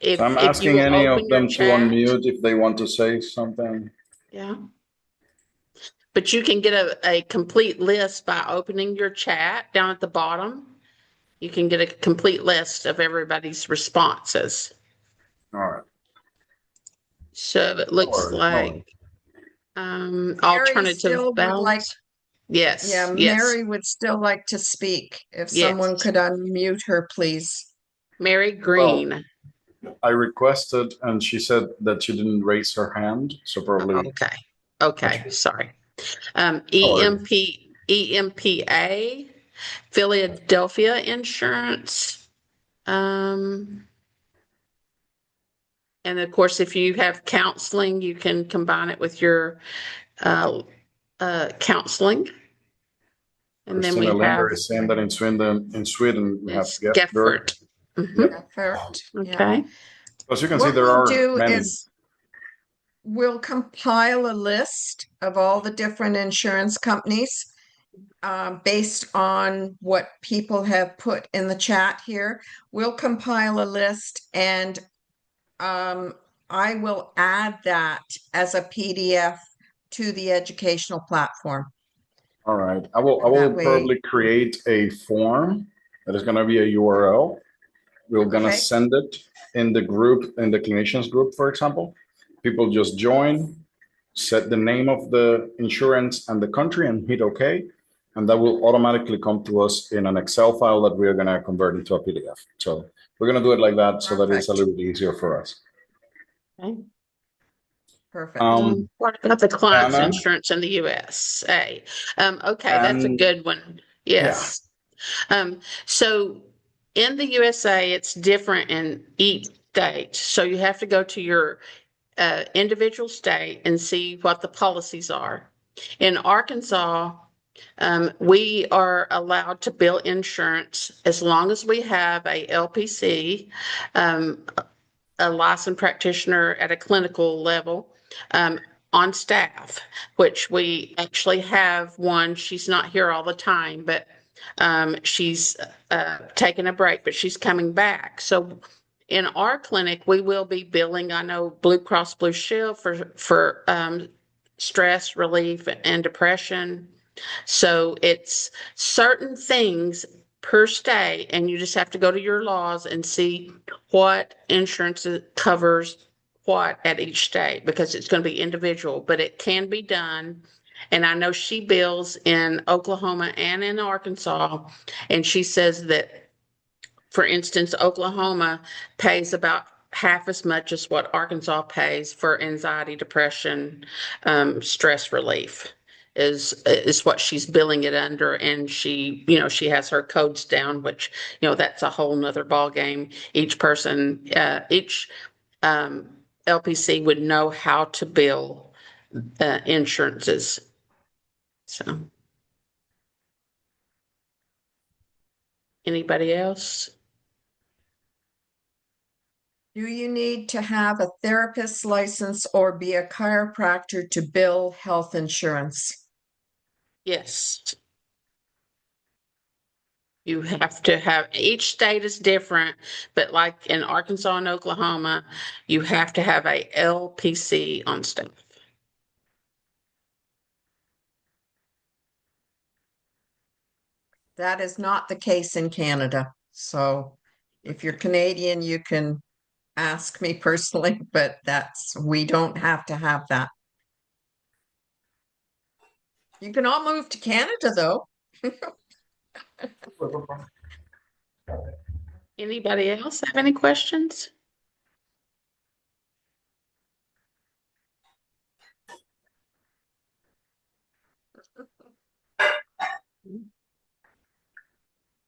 [SPEAKER 6] So I'm
[SPEAKER 3] if you
[SPEAKER 6] asking
[SPEAKER 3] will
[SPEAKER 6] any
[SPEAKER 3] open
[SPEAKER 6] of
[SPEAKER 3] your
[SPEAKER 6] them to
[SPEAKER 3] chat,
[SPEAKER 6] unmute if they want to say something.
[SPEAKER 3] yeah. But you can get a complete list by opening your chat down at the bottom. You can get a complete list of everybody's responses.
[SPEAKER 6] All right.
[SPEAKER 3] So it
[SPEAKER 6] No
[SPEAKER 3] looks
[SPEAKER 6] worries, no worries.
[SPEAKER 3] like
[SPEAKER 4] Mary
[SPEAKER 3] alternative
[SPEAKER 4] still would like,
[SPEAKER 3] balance. Yes,
[SPEAKER 4] yeah,
[SPEAKER 3] yes.
[SPEAKER 4] Mary would still like to speak. If
[SPEAKER 3] Yes.
[SPEAKER 4] someone could unmute her, please.
[SPEAKER 3] Mary Green.
[SPEAKER 6] I requested and she said that she didn't raise her hand, so probably.
[SPEAKER 3] Okay. Okay. Sorry.
[SPEAKER 6] worries.
[SPEAKER 3] EMPA, Philadelphia Insurance. And of course, if you have counseling, you can combine it with your counseling. And then we
[SPEAKER 6] Christina
[SPEAKER 3] have
[SPEAKER 6] Linder is saying that in Sweden we have
[SPEAKER 3] Geffert.
[SPEAKER 6] Yep.
[SPEAKER 3] Okay.
[SPEAKER 6] As you can see,
[SPEAKER 4] What
[SPEAKER 6] there
[SPEAKER 4] we'll
[SPEAKER 6] are
[SPEAKER 4] do
[SPEAKER 6] many.
[SPEAKER 4] is we'll compile a list of all the different insurance companies based on what people have put in the chat here. We'll compile a list and I will add that as a PDF to the educational platform.
[SPEAKER 6] All right. I will
[SPEAKER 4] That way-
[SPEAKER 6] probably create a form that is going to be a URL. We're going to
[SPEAKER 4] Okay.
[SPEAKER 6] send it in the group, in the clinicians group, for example. People just join, set the name of the insurance and the country and hit OK. And that will automatically come to us in an Excel file that we are going to convert into a PDF. So we're going to do it like that so that it's a little bit easier for us.
[SPEAKER 3] Okay.
[SPEAKER 4] Perfect.
[SPEAKER 3] What about the client's
[SPEAKER 6] Anna?
[SPEAKER 3] insurance in the USA? Okay, that's a
[SPEAKER 6] And-
[SPEAKER 3] good one. Yes. So in the USA, it's different in each state. So you have to go to your individual state and see what the policies are. In Arkansas, we are allowed to bill insurance as long as we have a LPC, a licensed practitioner at a clinical level, on staff, which we actually have one. She's not here all the time, but she's taking a break, but she's coming back. So in our clinic, we will be billing, I know, Blue Cross Blue Shield for stress relief and depression. So it's certain things per state, and you just have to go to your laws and see what insurance covers what at each state, because it's going to be individual, but it can be done. And I know she bills in Oklahoma and in Arkansas, and she says that, for instance, Oklahoma pays about half as much as what Arkansas pays for anxiety, depression, stress relief is what she's billing it under. And she, she has her codes down, which, that's a whole nother ball game. Each person, each LPC would know how to bill insurances. So, anybody else?
[SPEAKER 4] Do you need to have a therapist's license or be a chiropractor to bill health insurance?
[SPEAKER 3] Yes. You have to have, each state is different, but like in Arkansas and Oklahoma, you have to have a LPC on staff.
[SPEAKER 4] That is not the case in Canada. So if you're Canadian, you can ask me personally, but we don't have to have that. You can all move to Canada though.
[SPEAKER 3] Anybody else have any questions?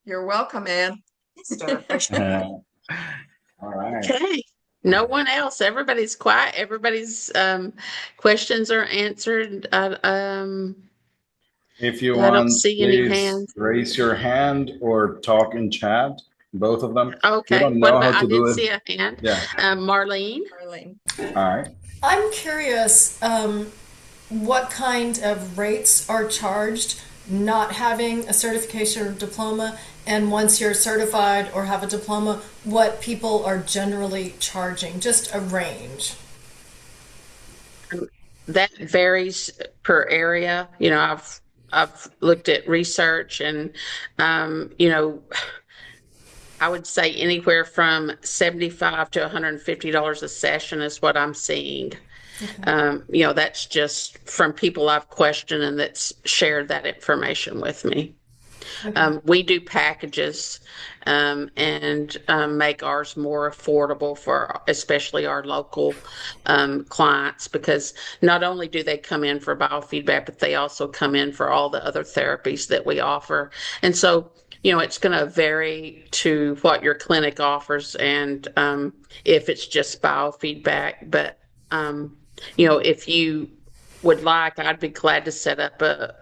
[SPEAKER 4] You're welcome, Ann.
[SPEAKER 6] All right.
[SPEAKER 3] Okay. No one else. Everybody's quiet. Everybody's questions are answered.
[SPEAKER 6] If you
[SPEAKER 3] I don't
[SPEAKER 6] want,
[SPEAKER 3] see any
[SPEAKER 6] please
[SPEAKER 3] hands.
[SPEAKER 6] raise your hand or talk in chat, both of them.
[SPEAKER 3] Okay.
[SPEAKER 6] We don't
[SPEAKER 3] What
[SPEAKER 6] know
[SPEAKER 3] about,
[SPEAKER 6] how to
[SPEAKER 3] I
[SPEAKER 6] do
[SPEAKER 3] did
[SPEAKER 6] it.
[SPEAKER 3] see a hand.
[SPEAKER 6] Yeah.
[SPEAKER 3] Marlene.
[SPEAKER 4] Marlene.
[SPEAKER 6] All right.
[SPEAKER 8] I'm curious what kind of rates are charged not having a certification or diploma, and once you're certified or have a diploma, what people are generally charging? Just a range.
[SPEAKER 3] That varies per area. I've looked at research and, I would say anywhere from $75 to $150 a session is what I'm seeing. That's just from people I've questioned and that's shared that information with me. We do packages and make ours more affordable for especially our local clients, because not only do they come in for biofeedback, but they also come in for all the other therapies that we offer. And so, it's going to vary to what your clinic offers and if it's just biofeedback. But, if you would like, I'd be glad to set up a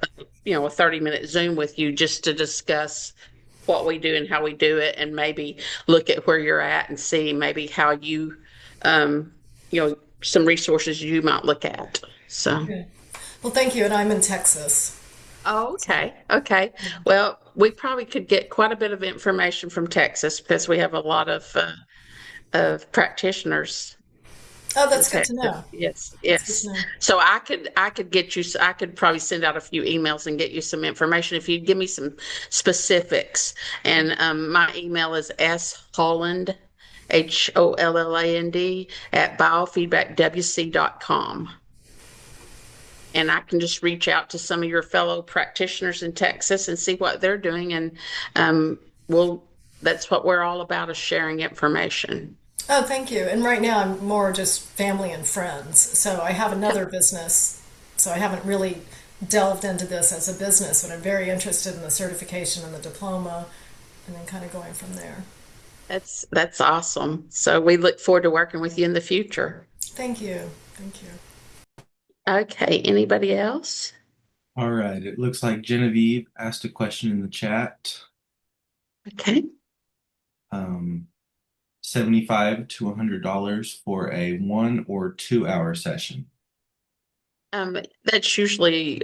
[SPEAKER 3] 30-minute Zoom with you just to discuss what we do and how we do it, and maybe look at where you're at and see maybe how you, some resources you might look at. So.
[SPEAKER 8] Okay. Well, thank you. And I'm in Texas.
[SPEAKER 3] Oh, okay. Okay. Well, we probably could get quite a bit of information from Texas because we have a lot of practitioners.
[SPEAKER 8] Oh, that's good to know.
[SPEAKER 3] Yes,
[SPEAKER 8] That's good
[SPEAKER 3] yes.
[SPEAKER 8] to know.
[SPEAKER 3] So I could get you, I could probably send out a few emails and get you some information if you give me some specifics. And my email is sholland, HOLLAND @biofeedbackwc.com. And I can just reach out to some of your fellow practitioners in Texas and see what they're doing. And that's what we're all about, is sharing information.
[SPEAKER 8] Oh, thank you. And right now I'm more just family and friends. So I have another business. So I haven't really delved into this as a business, but I'm very interested in the certification and the diploma and then kind of going from there.
[SPEAKER 3] That's awesome. So we look forward to working with you in the future.
[SPEAKER 8] Thank you. Thank you.
[SPEAKER 3] Okay, anybody else?
[SPEAKER 9] All right, it looks like Genevieve asked a question in the chat.
[SPEAKER 3] Okay.
[SPEAKER 9] 75 to $100 for a 1 or 2 hour session.
[SPEAKER 3] That's usually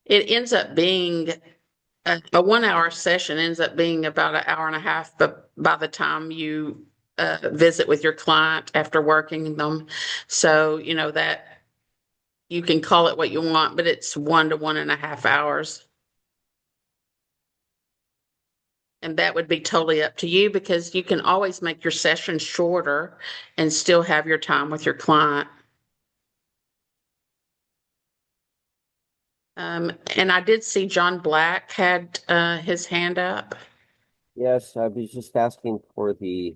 [SPEAKER 3] it ends up being a 1 hour session ends up being about an hour and a half, but by the time you visit with your client after working them. So, that you can call it what you want, but it's 1 to 1.5 hours. And that would be totally up to you, because you can always make your session shorter and still have your time with your client. And I did see John Black had his hand up.
[SPEAKER 10] Yes, I was just asking for the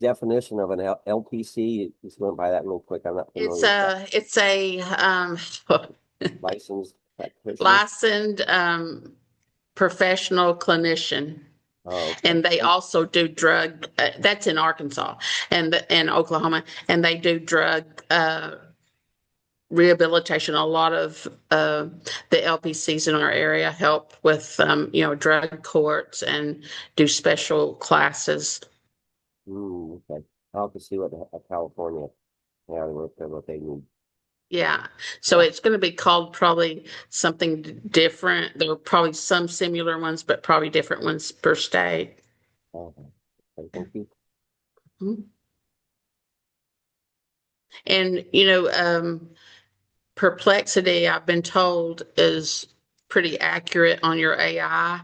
[SPEAKER 10] definition of an LPC. Just went by that real quick. I'm not familiar with that.
[SPEAKER 3] It's a
[SPEAKER 10] Licensed practitioner.
[SPEAKER 3] licensed professional clinician.
[SPEAKER 10] Oh, okay.
[SPEAKER 3] And they also do drug, that's in Arkansas and Oklahoma, and they do drug rehabilitation. A lot of the LPCs in our area help with, drug courts and do special classes.
[SPEAKER 10] Okay. I'll have to see what California, what they need.
[SPEAKER 3] Yeah. So it's going to be called probably something different. There are probably some similar ones, but probably different ones per state.
[SPEAKER 10] Okay. Thank you.
[SPEAKER 3] Mm-hmm. And, Perplexity, I've been told, is pretty accurate on your AI.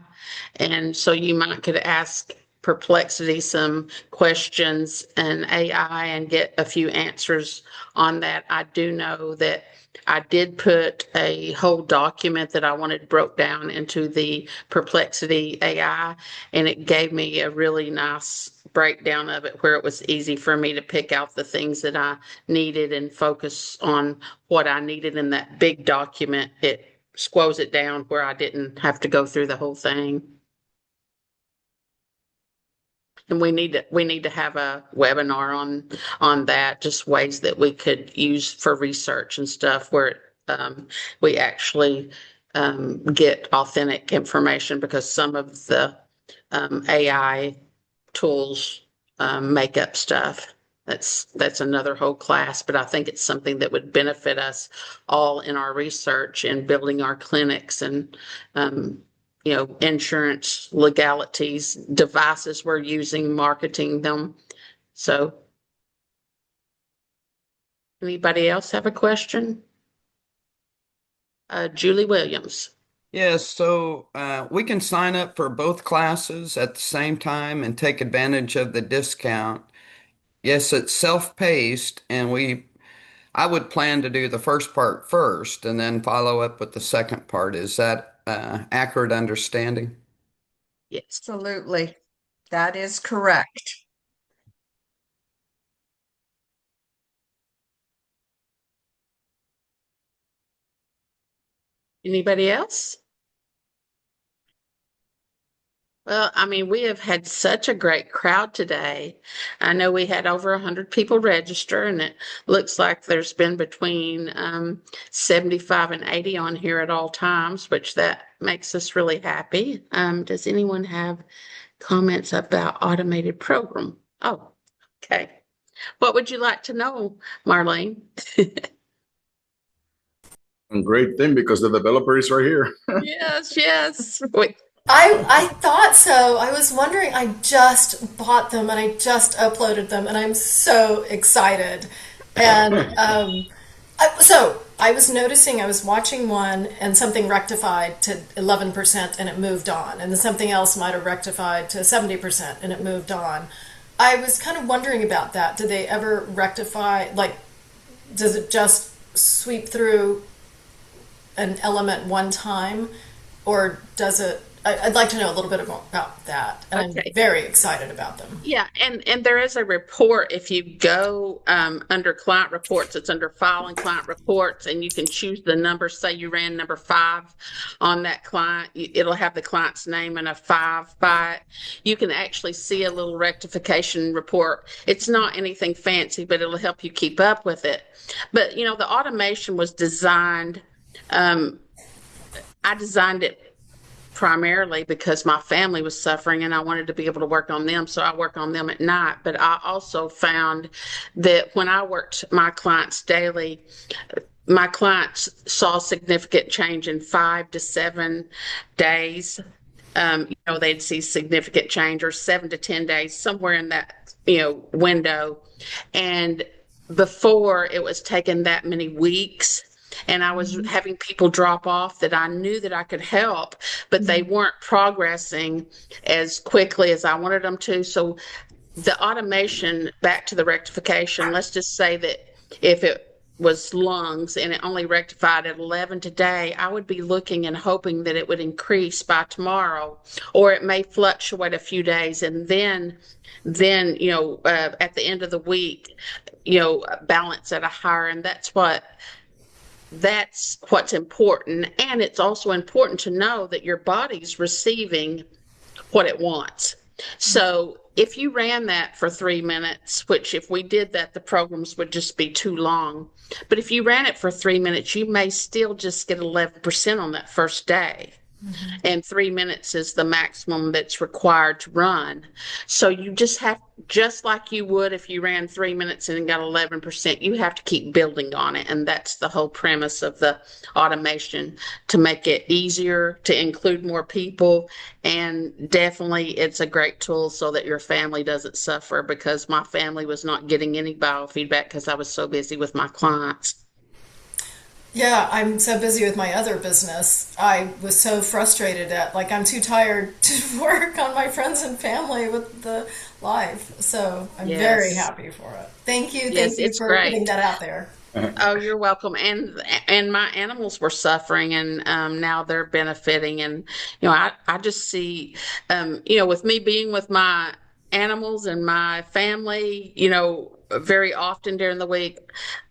[SPEAKER 3] And so you could ask Perplexity some questions and AI and get a few answers on that. I do know that I did put a whole document that I wanted broke down into the Perplexity AI, and it gave me a really nice breakdown of it where it was easy for me to pick out the things that I needed and focus on what I needed in that big document. It squoze it down where I didn't have to go through the whole thing. And we need to have a webinar on that, just ways that we could use for research and stuff where we actually get authentic information, because some of the AI tools make up stuff. That's another whole class, but I think it's something that would benefit us all in our research and building our clinics and, insurance legalities, devices we're using, marketing them. So anybody else have a question? Julie Williams.
[SPEAKER 11] Yes, so we can sign up for both classes at the same time and take advantage of the discount. Yes, it's self-paced, and I would plan to do the first part first and then follow up with the second part. Is that accurate understanding?
[SPEAKER 3] Yes.
[SPEAKER 4] Absolutely. That is correct.
[SPEAKER 3] Anybody else? Well, I mean, we have had such a great crowd today. I know we had over 100 people register, and it looks like there's been between 75 and 80 on here at all times, which that makes us really happy. Does anyone have comments about automated program? Oh, okay. What would you like to know, Marlene?
[SPEAKER 6] Great thing, because the developer is right here.
[SPEAKER 3] Yes, yes. Wait.
[SPEAKER 8] I thought so. I was wondering, I just bought them and I just uploaded them and I'm so excited. And so I was noticing, I was watching one and something rectified to 11% and it moved on. And then something else might have rectified to 70% and it moved on. I was kind of wondering about that. Do they ever rectify, like, does it just sweep through an element one time? Or does it? I'd like to know a little bit more about that. And
[SPEAKER 3] Okay.
[SPEAKER 8] I'm very excited about them.
[SPEAKER 3] Yeah, and there is a report. If you go under client reports, it's under file and client reports, and you can choose the number. Say you ran number 5 on that client, it'll have the client's name and a 5 by it. You can actually see a little rectification report. It's not anything fancy, but it'll help you keep up with it. But the automation was designed. I designed it primarily because my family was suffering and I wanted to be able to work on them. So I work on them at night. But I also found that when I worked my clients daily, my clients saw significant change in 5 to 7 days. They'd see significant change, or 7 to 10 days, somewhere in that, window. And before, it was taking that many weeks. And I was having people drop off that I knew that I could help, but they weren't progressing as quickly as I wanted them to. So the automation, back to the rectification, let's just say that if it was lungs and it only rectified at 11 today, I would be looking and hoping that it would increase by tomorrow, or it may fluctuate a few days, and then at the end of the week, balance at a higher. And that's what's important. And it's also important to know that your body's receiving what it wants. So if you ran that for 3 minutes, which if we did that, the programs would just be too long. But if you ran it for 3 minutes, you may still just get 11% on that first day. And 3 minutes is the maximum that's required to run. So you just like you would if you ran 3 minutes and got 11%, you have to keep building on it. And that's the whole premise of the automation, to make it easier, to include more people. And definitely it's a great tool so that your family doesn't suffer, because my family was not getting any biofeedback because I was so busy with my clients.
[SPEAKER 8] Yeah, I'm so busy with my other business. I was so frustrated at, like, I'm too tired to work on my friends and family with the life. So I'm very happy for it. Thank you.
[SPEAKER 3] Yes,
[SPEAKER 8] Thank you
[SPEAKER 3] it's
[SPEAKER 8] for
[SPEAKER 3] great.
[SPEAKER 8] putting that out there.
[SPEAKER 3] Oh, you're welcome. And my animals were suffering, and now they're benefiting. And I just see, with me being with my animals and my family, very often during the week,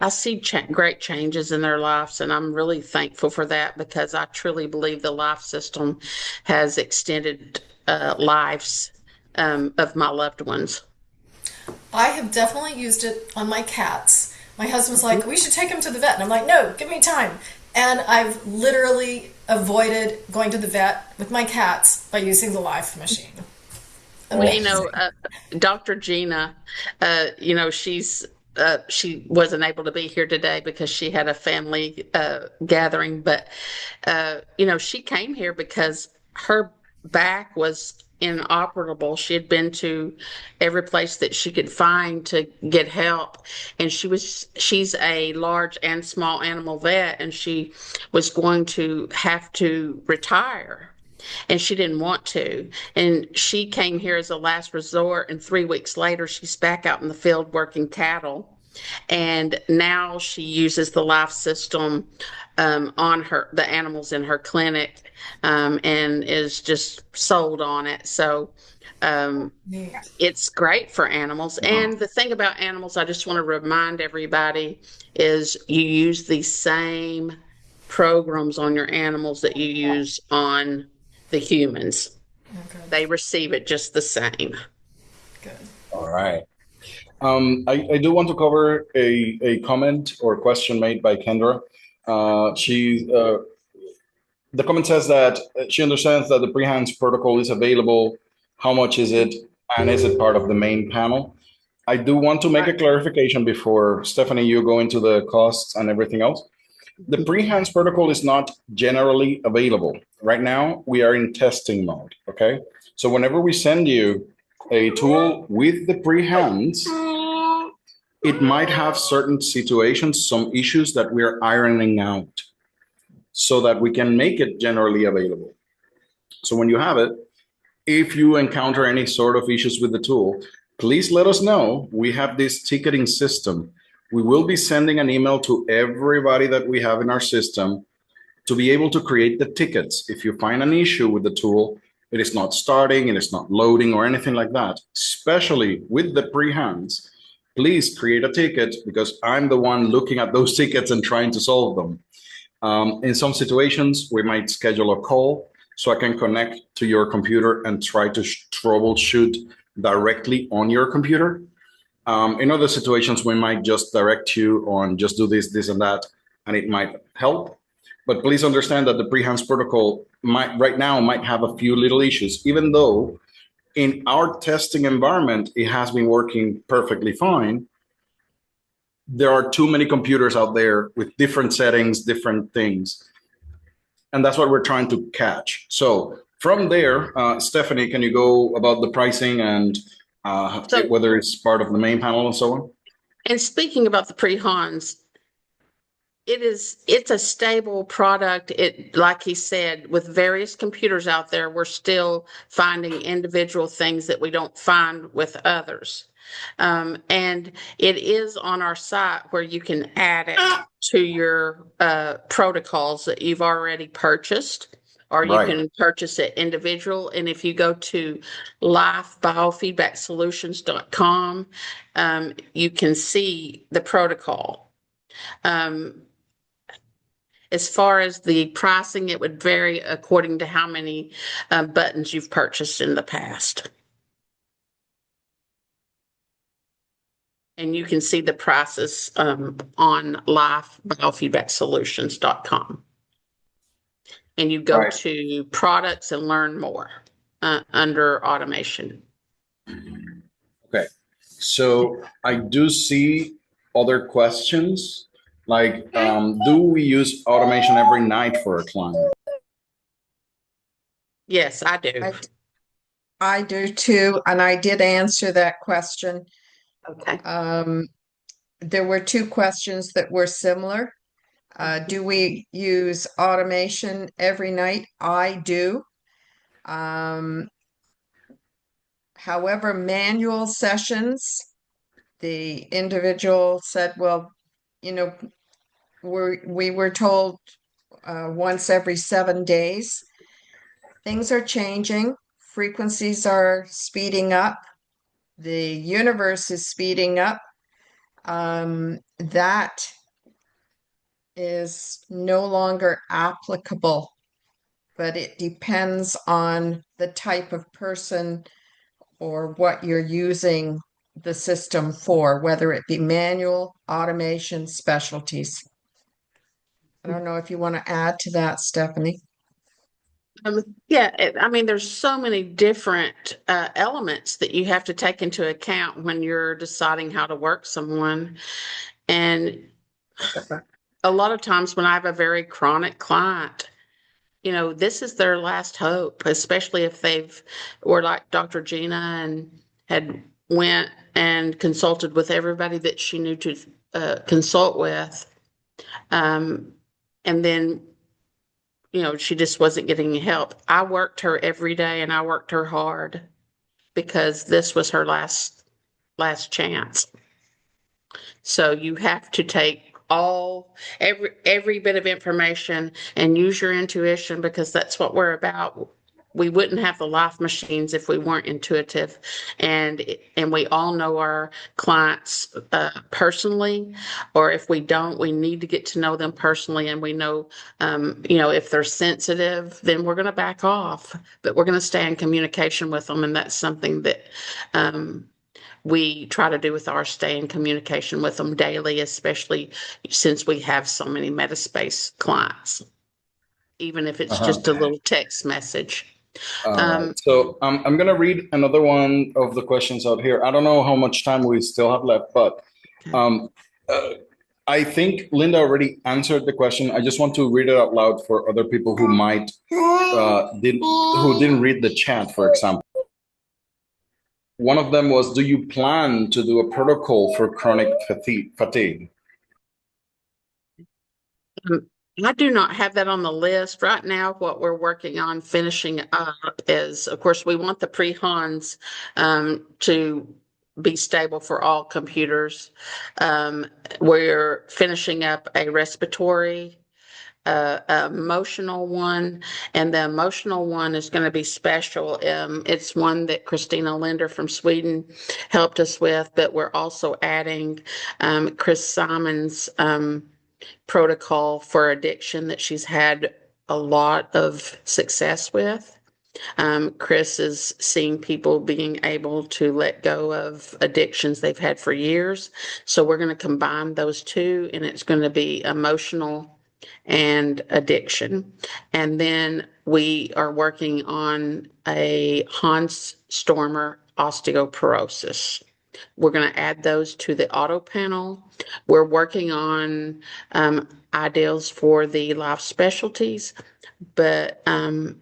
[SPEAKER 3] I see great changes in their lives, and I'm really thankful for that, because I truly believe the life system has extended lives of my loved ones.
[SPEAKER 8] I have definitely used it on my cats. My husband's like, we should take him to the vet. And I'm like, no, give me time. And I've literally avoided going to the vet with my cats by using the Life machine. Amazing.
[SPEAKER 3] Dr. Gina, she wasn't able to be here today because she had a family gathering, but she came here because her back was inoperable. She had been to every place that she could find to get help, and she's a large and small animal vet, and she was going to have to retire, and she didn't want to. And she came here as a last resort. And 3 weeks later, she's back out in the field working cattle. And now she uses the life system on the animals in her clinic, and is just sold on it. So it's great for animals. And the thing about animals, I just want to remind everybody, is you use the same programs on your animals that you use on the humans.
[SPEAKER 8] Okay,
[SPEAKER 3] They receive it just the same.
[SPEAKER 8] good.
[SPEAKER 6] All right. I do want to cover a comment or question made by Kendra. The comment says that she understands that the pre-hands protocol is available. How much is it? And is it part of the main panel? I do want to make a clarification before, Stephanie, you go into the costs and everything else. The pre-hands protocol is not generally available. Right now, we are in testing mode, okay? So whenever we send you a tool with the pre-hands, it might have certain situations, some issues that we're ironing out so that we can make it generally available. So when you have it, if you encounter any sort of issues with the tool, please let us know. We have this ticketing system. We will be sending an email to everybody that we have in our system to be able to create the tickets. If you find an issue with the tool, it is not starting, it is not loading or anything like that, especially with the pre-hands, please create a ticket, because I'm the one looking at those tickets and trying to solve them. In some situations, we might schedule a call so I can connect to your computer and try to troubleshoot directly on your computer. In other situations, we might just direct you on just do this, this, and that, and it might help. But please understand that the pre-hands protocol right now might have a few little issues, even though in our testing environment, it has been working perfectly fine. There are too many computers out there with different settings, different things. And that's what we're trying to catch. So from there, Stephanie, can you go about the pricing and whether it's part of the main panel and so on?
[SPEAKER 3] And speaking about the pre-hands, it's a stable product. It, like he said, with various computers out there, we're still finding individual things that we don't find with others. And it is on our site where you can add it to your protocols that you've already purchased, or you can purchase it individual. And if you go to lifebiofeedbacksolutions.com, you can see the protocol. As far as the pricing, it would vary according to how many buttons you've purchased in the past. And you can see the prices on lifebiofeedbacksolutions.com. And you go to products and learn more under automation.
[SPEAKER 6] Okay, so I do see other questions. Like, do we use automation every night for a client?
[SPEAKER 3] Yes, I do.
[SPEAKER 4] I do too, and I did answer that question.
[SPEAKER 3] Okay.
[SPEAKER 4] There were two questions that were similar. Do we use automation every night? I do. However, manual sessions, the individual said, well, we were told once every 7 days. Things are changing. Frequencies are speeding up. The universe is speeding up. That is no longer applicable, but it depends on the type of person or what you're using the system for, whether it be manual, automation, specialties. I don't know if you want to add to that, Stephanie.
[SPEAKER 3] I mean, there's so many different elements that you have to take into account when you're deciding how to work someone. And a lot of times when I have a very chronic client, this is their last hope, especially if they've, or like Dr. Gina and had went and consulted with everybody that she knew to consult with. And then, she just wasn't getting help. I worked her every day and I worked her hard because this was her last chance. So you have to take every bit of information and use your intuition, because that's what we're about. We wouldn't have the life machines if we weren't intuitive, and we all know our clients personally, or if we don't, we need to get to know them personally, and we know, if they're sensitive, then we're going to back off, but we're going to stay in communication with them, and that's something that we try to do with our stay in communication with them daily, especially since we have so many Metaspace clients, even if it's just a little text message.
[SPEAKER 6] All right. So I'm going to read another one of the questions out here. I don't know how much time we still have left, but I think Linda already answered the question. I just want to read it out loud for other people who might who didn't read the chat, for example. One of them was, do you plan to do a protocol for chronic fatigue?
[SPEAKER 3] I do not have that on the list right now. What we're working on finishing up is, of course, we want the pre-HANs to be stable for all computers. We're finishing up a respiratory, emotional one, and the emotional one is going to be special. It's one that Christina Linder from Sweden helped us with, but we're also adding Chris Simon's protocol for addiction that she's had a lot of success with. Chris is seeing people being able to let go of addictions they've had for years. So we're going to combine those two, and it's going to be emotional and addiction. And then we are working on a Hans Stormer osteoporosis. We're going to add those to the auto panel. We're working on ideas for the life specialties, but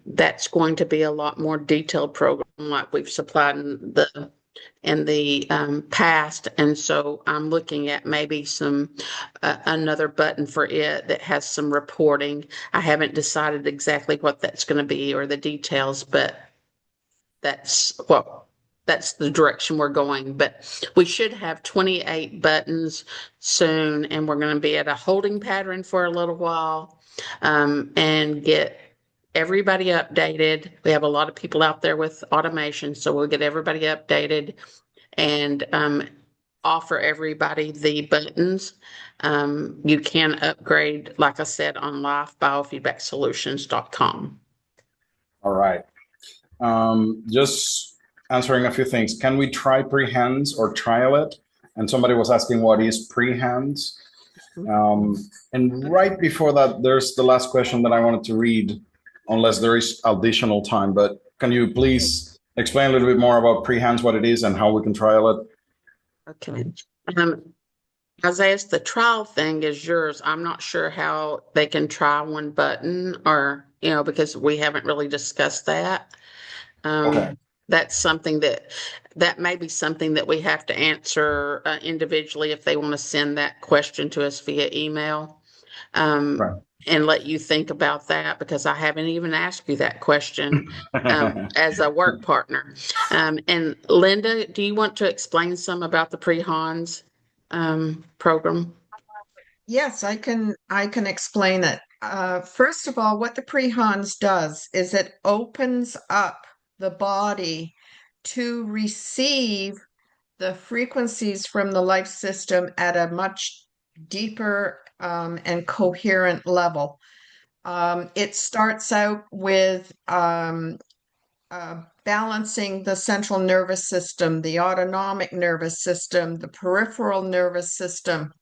[SPEAKER 3] that's going to be a lot more detailed program like we've supplied in the past. And so I'm looking at maybe another button for it that has some reporting. I haven't decided exactly what that's going to be or the details, but that's the direction we're going. But we should have 28 buttons soon, and we're going to be at a holding pattern for a little while, and get everybody updated. We have a lot of people out there with automation, so we'll get everybody updated and offer everybody the buttons. You can upgrade, like I said, on lifebiofeedbacksolutions.com.
[SPEAKER 6] All right. Just answering a few things. Can we try pre-hands or trial it? And somebody was asking, what is pre-hands? And right before that, there's the last question that I wanted to read, unless there is additional time. But can you please explain a little bit more about pre-hands, what it is, and how we can trial it?
[SPEAKER 3] Okay. Isaiah, the trial thing is yours. I'm not sure how they can try one button, or, because we haven't really discussed that.
[SPEAKER 6] Okay.
[SPEAKER 3] That's something that may be something that we have to answer individually if they want to send that question to us via email.
[SPEAKER 6] Right.
[SPEAKER 3] And let you think about that, because I haven't even asked you that question as a work partner. And Linda, do you want to explain some about the pre-HANS program?
[SPEAKER 4] Yes, I can explain it. First of all, what the pre-HANS does is it opens up the body to receive the frequencies from the life system at a much deeper and coherent level. It starts out with balancing the central nervous system, the autonomic nervous system, the peripheral nervous system,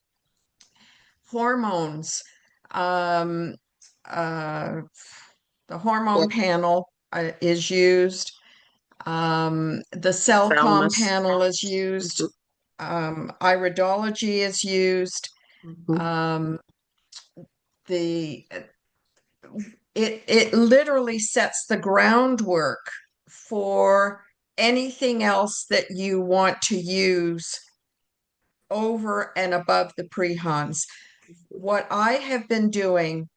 [SPEAKER 4] hormones, The hormone panel is used. The CellCom
[SPEAKER 3] Thalamus.
[SPEAKER 4] panel is used. Iridology is used. It literally sets the groundwork for anything else that you want to use over and above the pre-Hans. What I have been doing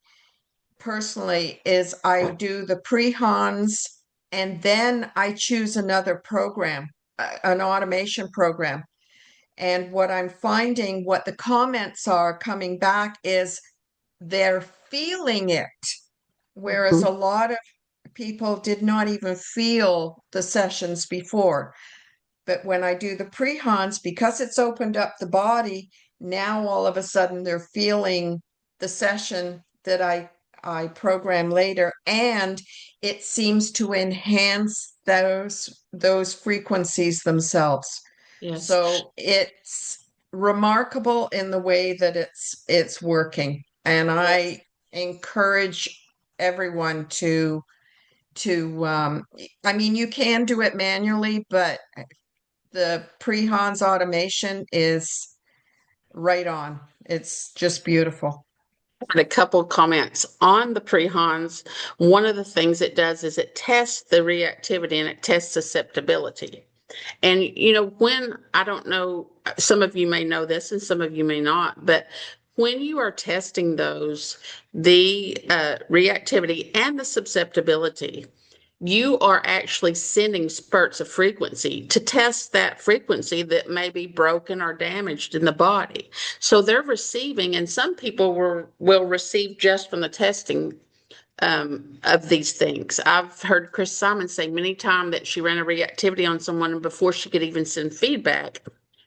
[SPEAKER 4] personally is I do the pre-Hans and then I choose another program, an automation program. And what I'm finding, what the comments are coming back is they're feeling it, whereas a lot of people did not even feel the sessions before. But when I do the pre-Hans, because it's opened up the body, now all of a sudden they're feeling the session that I program later, and it seems to enhance those frequencies themselves.
[SPEAKER 3] Yes.
[SPEAKER 4] So it's remarkable in the way that it's working, and I encourage everyone to I mean, you can do it manually, but the pre-Hans automation is right on. It's just beautiful.
[SPEAKER 3] And a couple comments on the pre-Hans. One of the things it does is it tests the reactivity and it tests susceptibility. And, you know, when, I don't know, some of you may know this and some of you may not, but when you are testing those, the reactivity and the susceptibility, you are actually sending spurts of frequency to test that frequency that may be broken or damaged in the body. So they're receiving, and some people will receive just from the testing of these things. I've heard Chris Simon say many times that she ran a reactivity on someone, and before she could even send feedback,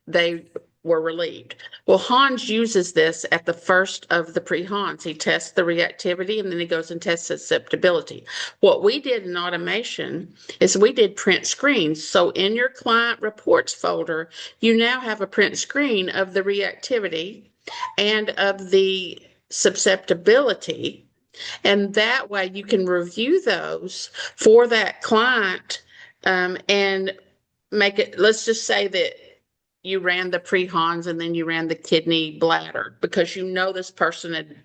[SPEAKER 3] they were relieved. Well, Hans uses this at the first of the pre-Hans. He tests the reactivity and then he goes and tests susceptibility. What we did in automation is we did print screens. So in your client reports folder, you now have a print screen of the reactivity and of the susceptibility. And that way you can review those for that client and make it, let's just say that you ran the pre-Hans and then you ran the kidney bladder because you know this person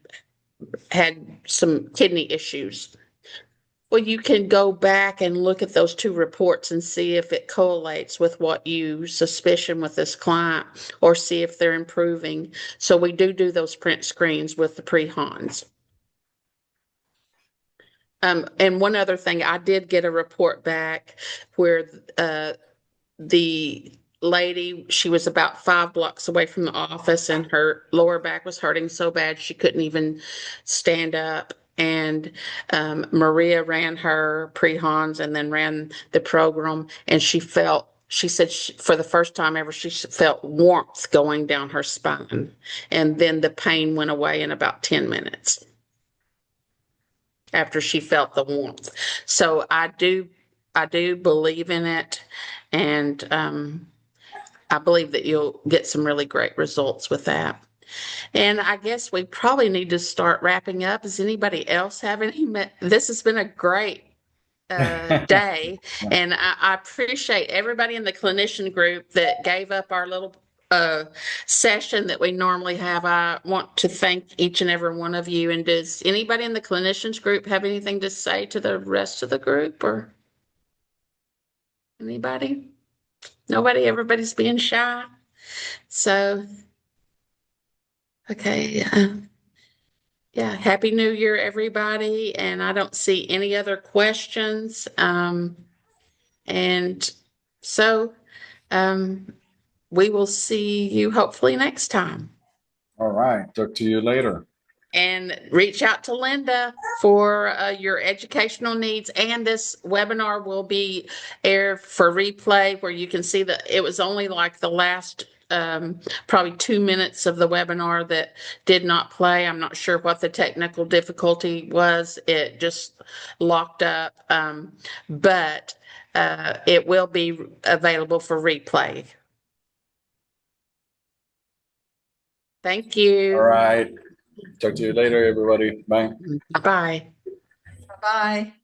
[SPEAKER 3] had some kidney issues. Well, you can go back and look at those two reports and see if it correlates with what you suspicion with this client or see if they're improving. So we do those print screens with the pre-Hans. And one other thing, I did get a report back where the lady, she was about 5 blocks away from the office and her lower back was hurting so bad she couldn't even stand up. And Maria ran her pre-Hans and then ran the program, and she said for the first time ever, she felt warmth going down her spine. And then the pain went away in about 10 minutes after she felt the warmth. So I do believe in it. And I believe that you'll get some really great results with that. And I guess we probably need to start wrapping up. Does anybody else have any? This has been a great day. And I appreciate everybody in the clinician group that gave up our little session that we normally have. I want to thank each and every one of you. And does anybody in the clinicians group have anything to say to the rest of the group, or anybody? Nobody? Everybody's being shy. So, okay. Yeah. Happy New Year, everybody. And I don't see any other questions. And so we will see you hopefully next time.
[SPEAKER 6] All right. Talk to you later.
[SPEAKER 3] And reach out to Linda for your educational needs. And this webinar will be aired for replay, where you can see that it was only like the last probably 2 minutes of the webinar that did not play. I'm not sure what the technical difficulty was. It just locked up. But it will be available for replay. Thank you.
[SPEAKER 6] All right. Talk to you later, everybody. Bye.
[SPEAKER 3] Bye.
[SPEAKER 4] Bye.